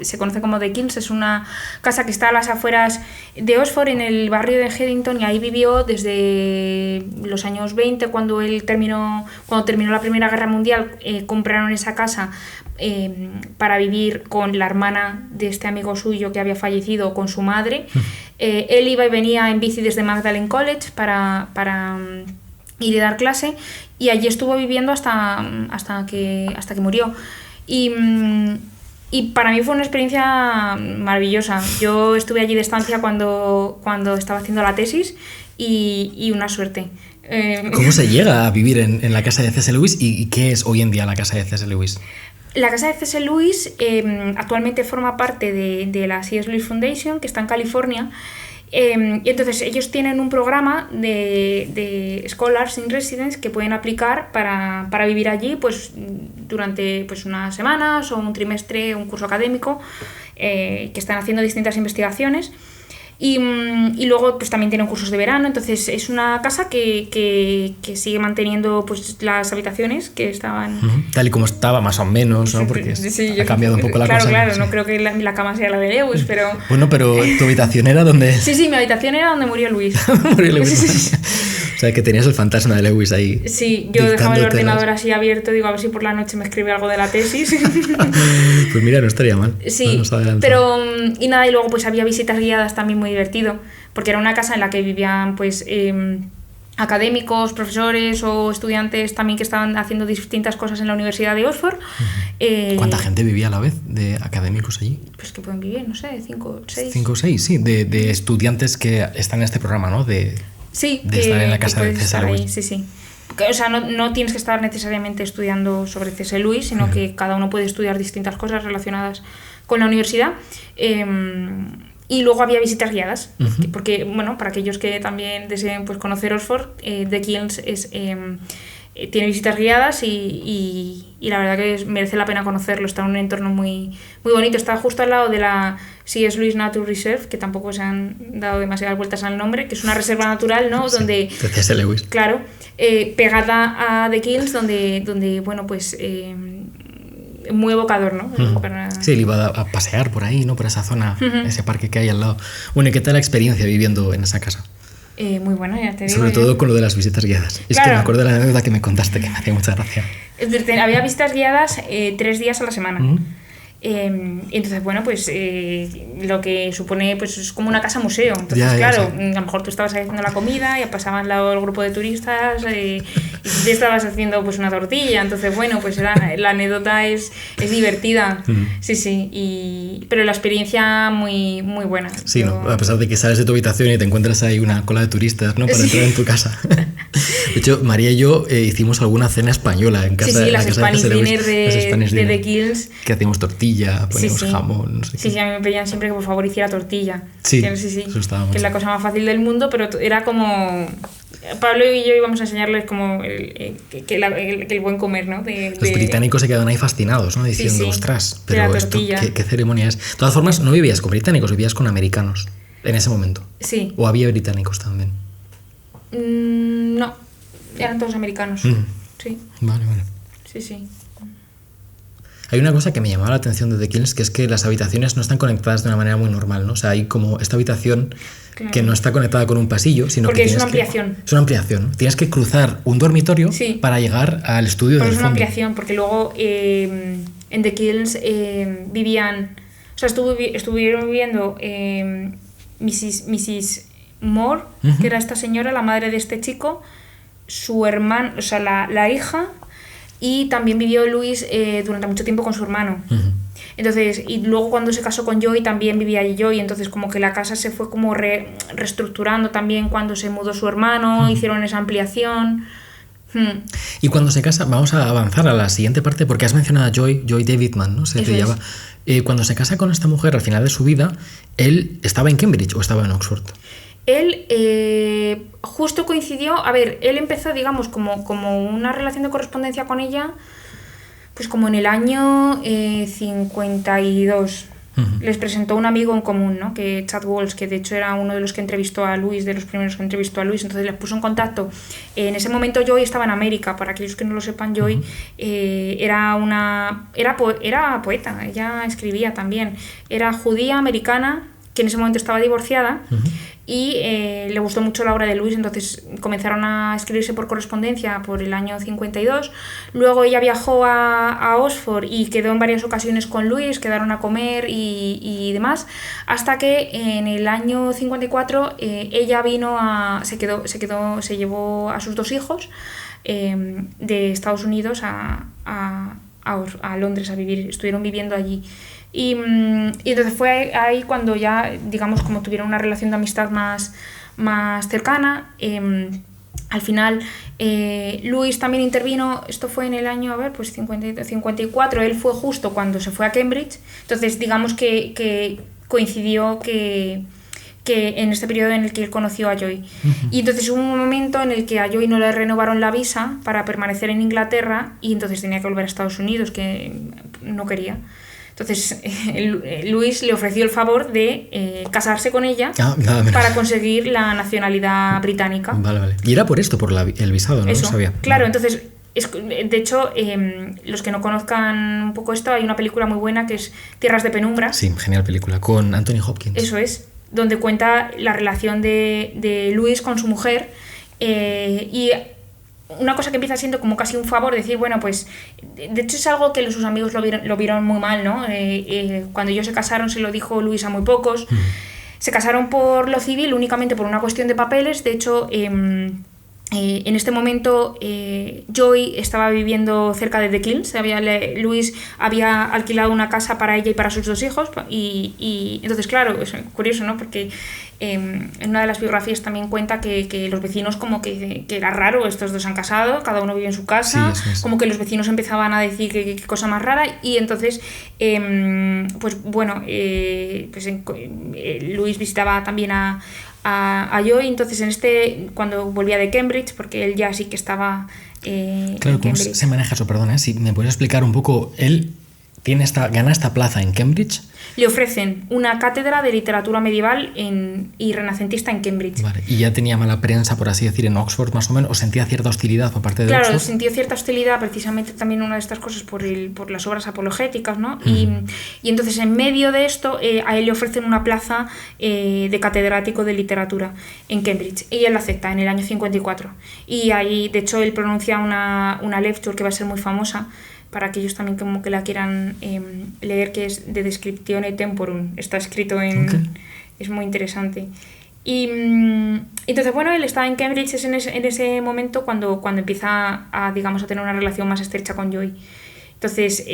A: se conoce como The Kilns. Es una casa que está a las afueras de Oxford, en el barrio de Headington y ahí vivió desde los años 20, cuando terminó la Primera Guerra Mundial. Compraron esa casa para vivir con la hermana de este amigo suyo que había fallecido, con su madre. Él iba y venía en bici desde Magdalen College para ir a dar clase, y allí estuvo viviendo hasta que murió. Y para mí fue una experiencia maravillosa. Yo estuve allí de estancia cuando estaba haciendo la tesis, y una suerte.
B: ¿Cómo se llega a vivir en la casa de C.S. Lewis y qué es hoy en día la casa de C.S. Lewis?
A: La casa de C.S. Lewis actualmente forma parte de la C.S. Lewis Foundation, que está en California. Y entonces ellos tienen un programa de Scholars in Residence que pueden aplicar para vivir allí, pues durante pues unas semanas o un trimestre, un curso académico, que están haciendo distintas investigaciones. Y luego pues también tienen cursos de verano. Entonces es una casa que sigue manteniendo pues las habitaciones que estaban...
B: Tal y como estaba, más o menos, ¿no? Porque
A: sí,
B: ha cambiado un poco la cosa.
A: Claro,
B: sí.
A: no creo que la cama sea la de Lewis, pero...
B: Bueno, pero ¿tu habitación era donde...?
A: Sí, mi habitación era donde murió Luis.
B: Murió Lewis. O sea, que tenías el fantasma de Lewis ahí.
A: Sí, yo dejaba el ordenador así abierto, digo, a ver si por la noche me escribe algo de la tesis.
B: Pues mira, no estaría mal.
A: Sí, pero... Y nada, y luego pues había visitas guiadas también, muy divertido, porque era una casa en la que vivían pues académicos, profesores o estudiantes también que estaban haciendo distintas cosas en la Universidad de Oxford.
B: ¿Cuánta gente vivía a la vez de académicos allí?
A: Pues que pueden vivir, no sé, 5 o 6.
B: 5 o 6, sí, de estudiantes que están en este programa, ¿no?
A: Sí,
B: de estar en la casa de C.S. Lewis.
A: Sí. O sea, no tienes que estar necesariamente estudiando sobre C.S. Lewis, sino que cada uno puede estudiar distintas cosas relacionadas con la universidad. Y luego había visitas guiadas, porque, bueno, para aquellos que también deseen pues, conocer Oxford, The Kilns tiene visitas guiadas y la verdad que merece la pena conocerlo. Está en un entorno muy, muy bonito. Está justo al lado de la C.S. Lewis Nature Reserve, que tampoco se han dado demasiadas vueltas al nombre, que es una reserva natural, ¿no?
B: Sí,
A: donde
B: de C.S. Lewis.
A: Claro, pegada a The Kilns, donde bueno, pues... muy evocador, ¿no?
B: Sí, él iba a pasear por ahí, ¿no? Por esa zona, ese parque que hay al lado. Bueno, ¿y qué tal la experiencia viviendo en esa casa?
A: Muy buena, ya te digo.
B: Sobre todo con lo de las visitas guiadas. Es que me acuerdo de la anécdota que me contaste, que me hacía mucha gracia.
A: Había visitas guiadas 3 días a la semana. Entonces, bueno, pues lo que supone pues es como una casa museo. Entonces, claro, sí. A lo mejor tú estabas haciendo la comida, ya pasaban al lado el grupo de turistas y te estabas haciendo pues una tortilla. Entonces, bueno, pues la anécdota es divertida. Sí. Pero la experiencia muy, muy buena.
B: Sí, ¿no? A pesar de que sales de tu habitación y te encuentras ahí una cola de turistas, ¿no? Para entrar en tu casa. De hecho, María y yo hicimos alguna cena española en casa.
A: Sí, las Spanish Dinner de The Kilns.
B: Que hacíamos tortilla, poníamos jamón, no sé qué.
A: Sí, a mí me pedían siempre que por favor hiciera tortilla.
B: Sí, eso estaba
A: que es la cosa más fácil del mundo, pero era como... Pablo y yo íbamos a enseñarles como el buen comer, ¿no?
B: Los británicos se quedan ahí fascinados, ¿no? Diciendo, ostras, pero esto, ¿qué ceremonia es? De todas formas, no vivías con británicos, vivías con americanos en ese momento.
A: Sí.
B: ¿O había británicos también?
A: No, eran todos americanos. Sí.
B: Vale.
A: Sí.
B: Hay una cosa que me llamaba la atención de The Kilns, que es que las habitaciones no están conectadas de una manera muy normal, ¿no? O sea, hay como esta habitación que no está conectada con un pasillo, sino
A: porque
B: que
A: es una ampliación.
B: Es una ampliación. Tienes que cruzar un dormitorio para llegar al estudio del fondo.
A: Es una ampliación, porque luego en The Kilns vivían... O sea, estuvieron viviendo Mrs. Moore, que era esta señora, la madre de este chico, su hermano, o sea, la hija... Y también vivió Luis durante mucho tiempo con su hermano. Entonces, y luego cuando se casó con Joy también vivía allí Joy. Entonces como que la casa se fue como reestructurando también cuando se mudó su hermano, hicieron esa ampliación.
B: Y cuando se casa, vamos a avanzar a la siguiente parte porque has mencionado a Joy Davidman, ¿no? Se llama. Cuando se casa con esta mujer al final de su vida, ¿él estaba en Cambridge o estaba en Oxford?
A: Él justo coincidió, a ver, él empezó, digamos, como una relación de correspondencia con ella, pues como en el año 52. Les presentó un amigo en común, ¿no? Que Chad Walsh, que de hecho era uno de los que entrevistó a Luis, de los primeros que entrevistó a Luis, entonces les puso en contacto. En ese momento Joy estaba en América, para aquellos que no lo sepan, Joy era poeta, ella escribía también, era judía americana, que en ese momento estaba divorciada, y le gustó mucho la obra de Lewis, entonces comenzaron a escribirse por correspondencia por el año 52. Luego ella viajó a Oxford y quedó en varias ocasiones con Lewis, quedaron a comer y demás, hasta que en el año 54 ella se llevó a sus 2 hijos de Estados Unidos a Londres a vivir, estuvieron viviendo allí. Y entonces fue ahí cuando ya, digamos, como tuvieron una relación de amistad más cercana. Al final, Lewis también intervino, esto fue en el año, 54, él fue justo cuando se fue a Cambridge, entonces digamos que coincidió que en este periodo en el que él conoció a Joy. Y entonces hubo un momento en el que a Joy no le renovaron la visa para permanecer en Inglaterra y entonces tenía que volver a Estados Unidos, que no quería. Entonces Lewis le ofreció el favor de casarse con ella para conseguir la nacionalidad británica.
B: Vale. Y era por esto, por el visado, ¿no?
A: Eso,
B: lo sabía.
A: Claro, entonces, de hecho, los que no conozcan un poco esto, hay una película muy buena que es Tierras de Penumbra.
B: Sí, genial película, con Anthony Hopkins.
A: Eso es, donde cuenta la relación de Lewis con su mujer, y una cosa que empieza siendo como casi un favor, decir, bueno, pues de hecho es algo que sus amigos lo vieron muy mal, ¿no? Cuando ellos se casaron se lo dijo Lewis a muy pocos. Se casaron por lo civil, únicamente por una cuestión de papeles. De hecho, en este momento Joy estaba viviendo cerca de The Kilns. Lewis había alquilado una casa para ella y para sus 2 hijos, y entonces, claro, es curioso, ¿no? Porque en una de las biografías también cuenta que los vecinos como que era raro, estos 2 han casado, cada uno vive en su casa, sí, eso. Como que los vecinos empezaban a decir que cosa más rara, y entonces pues bueno, Lewis visitaba también a Joy, entonces cuando volvía de Cambridge, porque él ya sí que estaba
B: claro, ¿cómo se maneja eso? Perdona, si me puedes explicar un poco. Él gana esta plaza en Cambridge.
A: Le ofrecen una cátedra de literatura medieval y renacentista en Cambridge.
B: Vale. ¿Y ya tenía mala prensa, por así decir, en Oxford, más o menos? ¿O sentía cierta hostilidad por parte de Oxford?
A: Claro, sintió cierta hostilidad, precisamente también una de estas cosas por las obras apologéticas, ¿no? Y entonces, en medio de esto, a él le ofrecen una plaza de catedrático de literatura en Cambridge. Y él la acepta en el año 54. Y ahí, de hecho, él pronuncia una lecture que va a ser muy famosa, para aquellos también como que la quieran leer, que es De Descriptione Temporum. Está escrito en... Okay. Es muy interesante. Y entonces, bueno, él está en Cambridge, es en ese momento cuando empieza a tener una relación más estrecha con Joy. Entonces,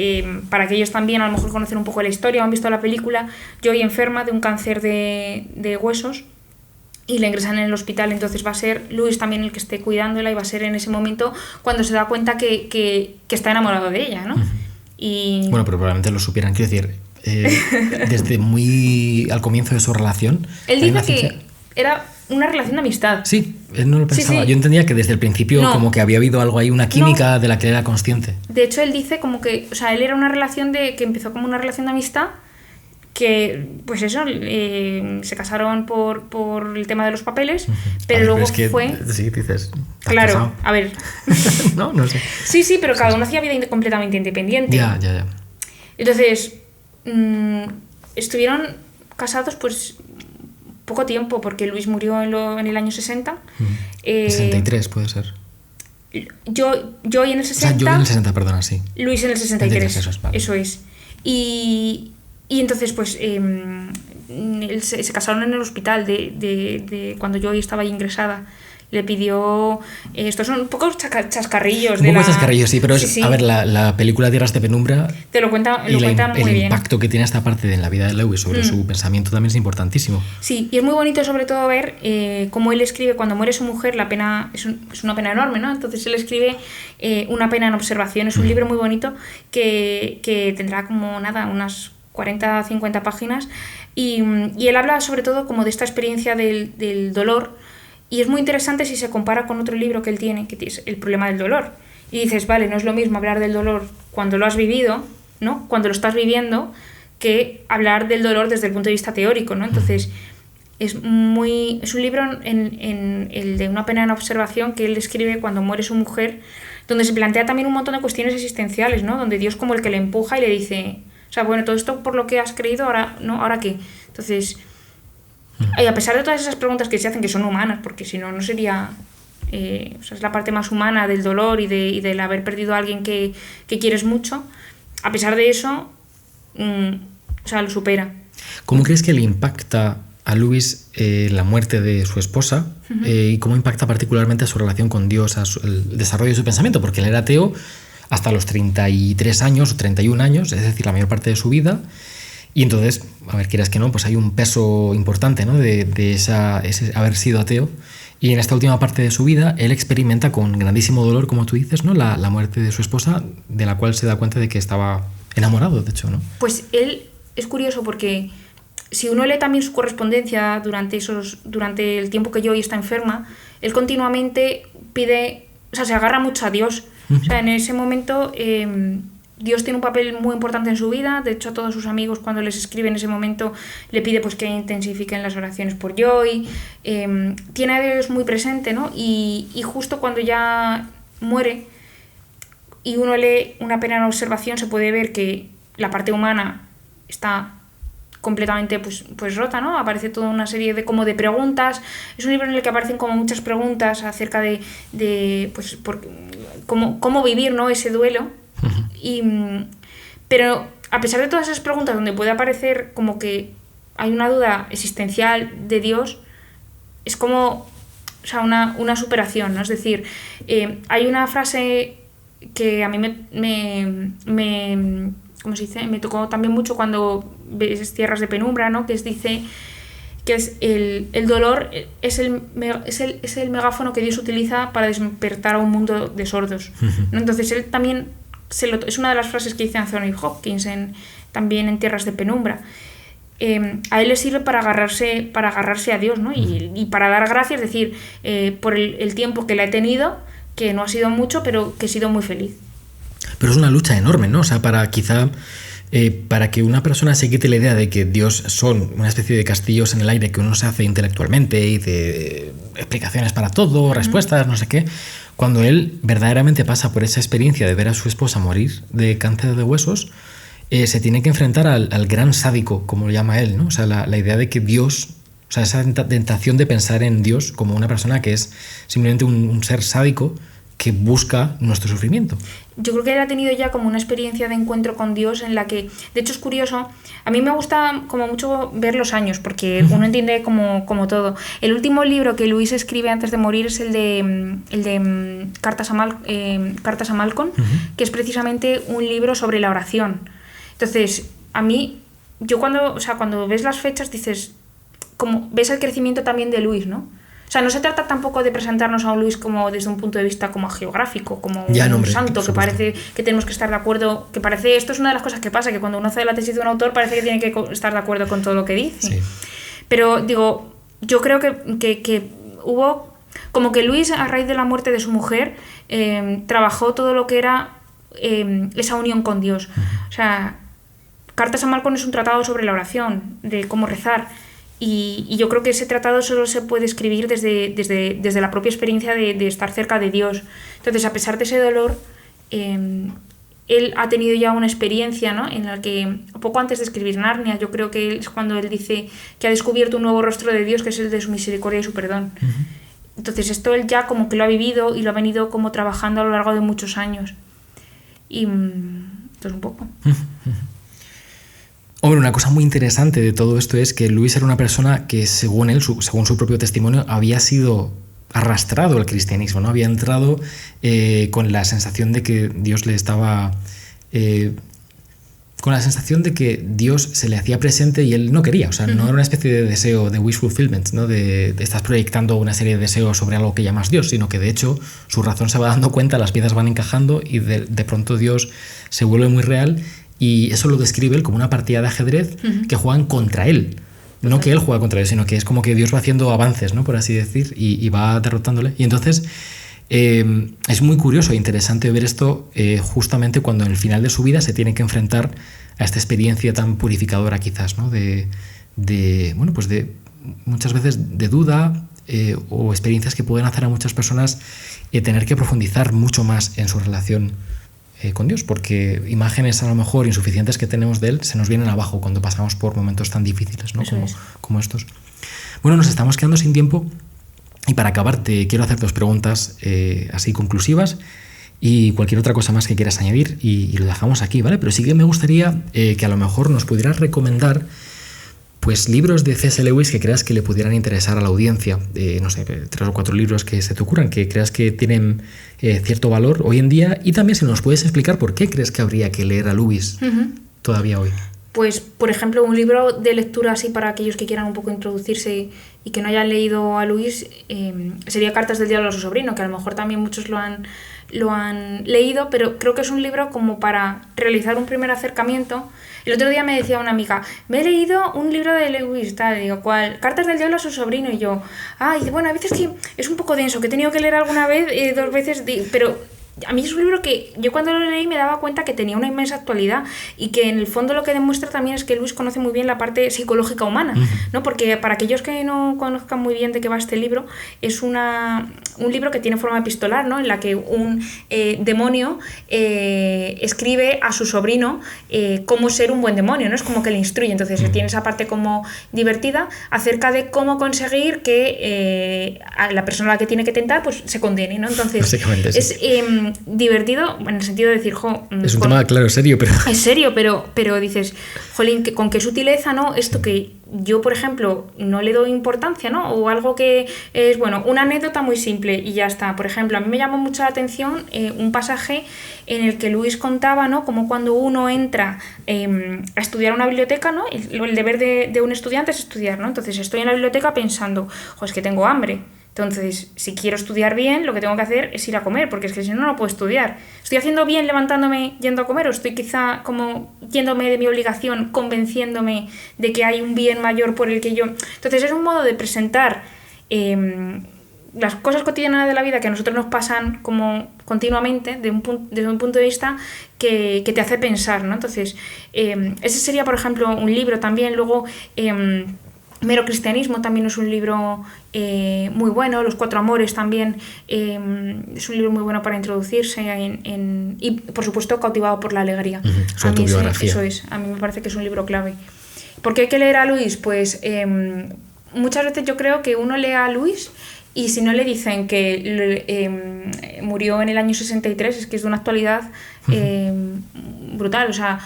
A: para aquellos también a lo mejor conocen un poco la historia o han visto la película, Joy enferma de un cáncer de huesos y la ingresan en el hospital, entonces va a ser Lewis también el que esté cuidándola, y va a ser en ese momento cuando se da cuenta que está enamorado de ella, ¿no? Y...
B: Bueno, pero probablemente lo supieran, quiero decir, desde muy al comienzo de su relación.
A: Él dice que era una relación de amistad.
B: Sí, él no lo pensaba.
A: Sí.
B: Yo entendía que desde el principio como que había habido algo ahí, una química de la que él era consciente.
A: De hecho, él dice como que, o sea, él era una relación que empezó como una relación de amistad, que pues eso, se casaron por el tema de los papeles, pero luego es que,
B: fue... Sí, dices...
A: Claro,
B: casado?
A: A ver...
B: no sé.
A: Sí, pero cada uno hacía vida completamente independiente.
B: Ya.
A: Entonces, estuvieron casados pues poco tiempo, porque Luis murió en el año 60.
B: 63 puede ser.
A: Yo en el 60...
B: O sea, yo en el 60, perdona, sí.
A: Luis en el 63.
B: Eso es.
A: Y entonces, pues, se casaron en el hospital de cuando yo estaba ahí ingresada. Le pidió... estos son un poco chascarrillos.
B: Un poco chascarrillos, sí, pero sí. A ver, la película Tierras de Penumbra...
A: Te lo cuenta muy bien.
B: El impacto que tiene esta parte en la vida de Lewis sobre su pensamiento también es importantísimo.
A: Sí, y es muy bonito sobre todo ver cómo él escribe cuando muere su mujer. La pena es una pena enorme, ¿no? Entonces él escribe Una pena en observación. Es un libro muy bonito que tendrá como unas 40 50 páginas, y él habla sobre todo como de esta experiencia del dolor, y es muy interesante si se compara con otro libro que él tiene, que es El problema del dolor, y dices, vale, no es lo mismo hablar del dolor cuando lo has vivido, ¿no? Cuando lo estás viviendo, que hablar del dolor desde el punto de vista teórico, ¿no? Entonces es un libro en el de Una pena en observación, que él escribe cuando muere su mujer, donde se plantea también un montón de cuestiones existenciales, ¿no? Donde Dios como el que le empuja y le dice... O sea, bueno, todo esto por lo que has creído, ahora, ¿no? ¿Ahora qué? Entonces, Y a pesar de todas esas preguntas que se hacen, que son humanas, porque si no, no sería... o sea, es la parte más humana del dolor y del haber perdido a alguien que quieres mucho. A pesar de eso, o sea, lo supera.
B: ¿Cómo crees que le impacta a Lewis la muerte de su esposa y cómo impacta particularmente a su relación con Dios, el desarrollo de su pensamiento? Porque él era ateo hasta los 33 años o 31 años, es decir, la mayor parte de su vida. Y entonces, a ver, quieras que no, pues hay un peso importante, ¿no? de ese haber sido ateo. Y en esta última parte de su vida, él experimenta con grandísimo dolor, como tú dices, ¿no? La muerte de su esposa, de la cual se da cuenta de que estaba enamorado, de hecho, ¿no?
A: Pues él es curioso porque si uno lee también su correspondencia durante el tiempo que Joy está enferma, él continuamente pide, o sea, se agarra mucho a Dios. O sea, en ese momento Dios tiene un papel muy importante en su vida. De hecho, a todos sus amigos, cuando les escribe en ese momento, le pide pues que intensifiquen las oraciones por Joy. Tiene a Dios muy presente, ¿no? Y justo cuando ya muere y uno lee una pena observación, se puede ver que la parte humana está completamente pues rota, ¿no? Aparece toda una serie de preguntas. Es un libro en el que aparecen como muchas preguntas acerca de pues cómo vivir, ¿no? Ese duelo. Pero a pesar de todas esas preguntas donde puede aparecer como que hay una duda existencial de Dios, es como, o sea, una superación, ¿no? Es decir, hay una frase que a mí ¿cómo se dice? Me tocó también mucho cuando ves Tierras de Penumbra, ¿no? Que dice que es el dolor es el megáfono que Dios utiliza para despertar a un mundo de sordos, ¿no? Entonces él también es una de las frases que dice Anthony Hopkins también en Tierras de Penumbra. A él le sirve para agarrarse a Dios, ¿no? Y para dar gracias, es decir, por el tiempo que le he tenido, que no ha sido mucho, pero que he sido muy feliz.
B: Pero es una lucha enorme, ¿no? O sea, para que una persona se quite la idea de que Dios son una especie de castillos en el aire que uno se hace intelectualmente y de explicaciones para todo, respuestas, no sé qué, cuando él verdaderamente pasa por esa experiencia de ver a su esposa morir de cáncer de huesos, se tiene que enfrentar al gran sádico, como lo llama él, ¿no? O sea, la idea de que Dios, o sea, esa tentación de pensar en Dios como una persona que es simplemente un ser sádico que busca nuestro sufrimiento.
A: Yo creo que él ha tenido ya como una experiencia de encuentro con Dios en la que, de hecho es curioso, a mí me gusta como mucho ver los años, porque uno entiende como todo. El último libro que Luis escribe antes de morir es el de Cartas a Malcolm, que es precisamente un libro sobre la oración. Entonces, a mí, cuando ves las fechas dices, como ves el crecimiento también de Luis, ¿no? O sea, no se trata tampoco de presentarnos a un Luis como desde un punto de vista como geográfico, como un santo, que parece que tenemos que estar de acuerdo, esto es una de las cosas que pasa, que cuando uno hace la tesis de un autor parece que tiene que estar de acuerdo con todo lo que dice. Sí. Pero digo, yo creo que hubo, como que Luis, a raíz de la muerte de su mujer, trabajó todo lo que era esa unión con Dios. O sea, Cartas a Malcolm es un tratado sobre la oración, de cómo rezar. Y yo creo que ese tratado solo se puede escribir desde la propia experiencia de estar cerca de Dios. Entonces, a pesar de ese dolor, él ha tenido ya una experiencia, ¿no? En la que, poco antes de escribir Narnia, yo creo que es cuando él dice que ha descubierto un nuevo rostro de Dios, que es el de su misericordia y su perdón. Entonces, esto él ya como que lo ha vivido y lo ha venido como trabajando a lo largo de muchos años. Y entonces un poco...
B: Hombre, una cosa muy interesante de todo esto es que Luis era una persona que, según él, según su propio testimonio, había sido arrastrado al cristianismo, ¿no? Había entrado con la sensación de que Dios le estaba... con la sensación de que Dios se le hacía presente y él no quería. O sea, no era una especie de deseo de wish fulfillment, ¿no? De estás proyectando una serie de deseos sobre algo que llamas Dios, sino que de hecho su razón se va dando cuenta, las piezas van encajando y de pronto Dios se vuelve muy real. Y eso lo describe él como una partida de ajedrez que juegan contra él. No que él juega contra él, sino que es como que Dios va haciendo avances, ¿no? Por así decir, y va derrotándole. Y entonces es muy curioso e interesante ver esto justamente cuando en el final de su vida se tiene que enfrentar a esta experiencia tan purificadora quizás, ¿no? De muchas veces de duda o experiencias que pueden hacer a muchas personas tener que profundizar mucho más en su relación con Dios, porque imágenes a lo mejor insuficientes que tenemos de Él se nos vienen abajo cuando pasamos por momentos tan difíciles, ¿no? Como estos. Bueno, nos estamos quedando sin tiempo y para acabar te quiero hacer 2 preguntas así conclusivas y cualquier otra cosa más que quieras añadir y lo dejamos aquí, ¿vale? Pero sí que me gustaría que a lo mejor nos pudieras recomendar pues libros de C.S. Lewis que creas que le pudieran interesar a la audiencia, no sé, 3 o 4 libros que se te ocurran, que creas que tienen cierto valor hoy en día, y también si nos puedes explicar por qué crees que habría que leer a Lewis todavía hoy.
A: Pues, por ejemplo, un libro de lectura así para aquellos que quieran un poco introducirse y que no hayan leído a Lewis, sería Cartas del diablo a su sobrino, que a lo mejor también muchos lo han leído, pero creo que es un libro como para realizar un primer acercamiento. El otro día me decía una amiga, me he leído un libro de Lewis, tal, digo, ¿cuál? Cartas del diablo a su sobrino, y yo, bueno, a veces que es un poco denso, que he tenido que leer alguna vez, 2 veces, pero a mí es un libro que yo cuando lo leí me daba cuenta que tenía una inmensa actualidad y que en el fondo lo que demuestra también es que Lewis conoce muy bien la parte psicológica humana, ¿no? Porque para aquellos que no conozcan muy bien de qué va este libro, es un libro que tiene forma epistolar, ¿no? En la que un demonio escribe a su sobrino cómo ser un buen demonio, ¿no? Es como que le instruye, entonces tiene esa parte como divertida acerca de cómo conseguir que a la persona a la que tiene que tentar pues se condene, ¿no? Entonces
B: básicamente, sí.
A: Es divertido en el sentido de decir,
B: es un tema, claro, serio, pero...
A: Es serio, pero dices, jolín, con qué sutileza, ¿no? Esto que yo, por ejemplo, no le doy importancia, ¿no? O algo que es, bueno, una anécdota muy simple y ya está. Por ejemplo, a mí me llamó mucho la atención un pasaje en el que Lewis contaba, ¿no? Como cuando uno entra a estudiar a una biblioteca, ¿no? El deber de un estudiante es estudiar, ¿no? Entonces estoy en la biblioteca pensando, es que tengo hambre. Entonces, si quiero estudiar bien, lo que tengo que hacer es ir a comer, porque es que si no, no puedo estudiar. ¿Estoy haciendo bien levantándome yendo a comer o estoy quizá como yéndome de mi obligación, convenciéndome de que hay un bien mayor por el que yo...? Entonces, es un modo de presentar las cosas cotidianas de la vida que a nosotros nos pasan como continuamente desde un punto de vista que te hace pensar, ¿no? Entonces, ese sería, por ejemplo, un libro también. Luego... Mero cristianismo también es un libro muy bueno. Los 4 amores también es un libro muy bueno para introducirse y por supuesto Cautivado por la alegría.
B: Su autobiografía.
A: Eso es, a mí me parece que es un libro clave. ¿Por qué hay que leer a Lewis? Pues muchas veces yo creo que uno lee a Lewis y si no le dicen que murió en el año 63, es que es de una actualidad brutal, o sea...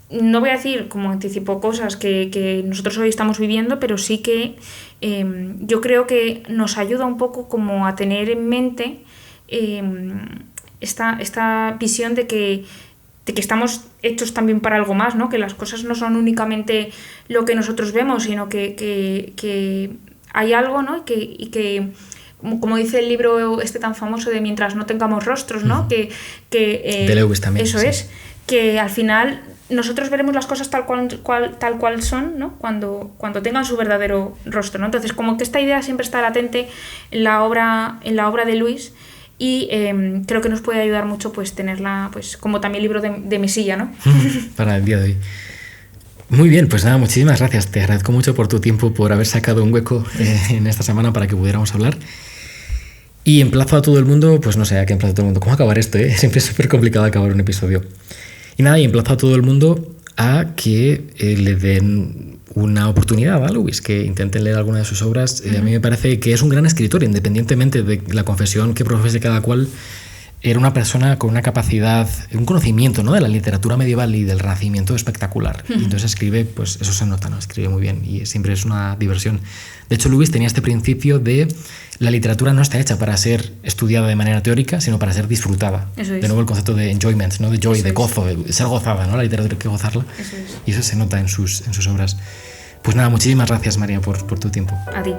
A: No voy a decir, como anticipo, cosas que nosotros hoy estamos viviendo, pero sí que yo creo que nos ayuda un poco como a tener en mente esta visión de que estamos hechos también para algo más, ¿no? Que las cosas no son únicamente lo que nosotros vemos, sino que hay algo, ¿no? Y que como dice el libro tan famoso de Mientras no tengamos rostros, ¿no? De
B: Lewis también.
A: Eso sí. Es, que al final... nosotros veremos las cosas tal cual son, ¿no? Cuando tengan su verdadero rostro, ¿no? Entonces, como que esta idea siempre está latente en la obra de Lewis y creo que nos puede ayudar mucho pues tenerla pues como también libro de mesilla, ¿no?
B: Para el día de hoy. Muy bien, pues nada, muchísimas gracias. Te agradezco mucho por tu tiempo, por haber sacado un hueco en esta semana para que pudiéramos hablar. Y emplazo a todo el mundo, pues no sé a qué emplazo a todo el mundo. ¿Cómo acabar esto, eh? Siempre es súper complicado acabar un episodio. Y nada, y emplazo a todo el mundo a que le den una oportunidad a Lewis, que intenten leer alguna de sus obras. A mí me parece que es un gran escritor, independientemente de la confesión que profese cada cual. Era una persona con una capacidad, un conocimiento, ¿no? De la literatura medieval y del Renacimiento espectacular. Y entonces escribe, pues eso se nota, ¿no? Escribe muy bien y siempre es una diversión. De hecho, Lewis tenía este principio de la literatura no está hecha para ser estudiada de manera teórica, sino para ser disfrutada.
A: Eso es.
B: De nuevo el concepto de enjoyment, ¿no? De joy,
A: Eso
B: de gozo, de ser gozada, ¿no? La literatura hay que gozarla.
A: Eso es.
B: Y eso se nota en sus obras. Pues nada, muchísimas gracias, María, por tu tiempo.
A: A ti.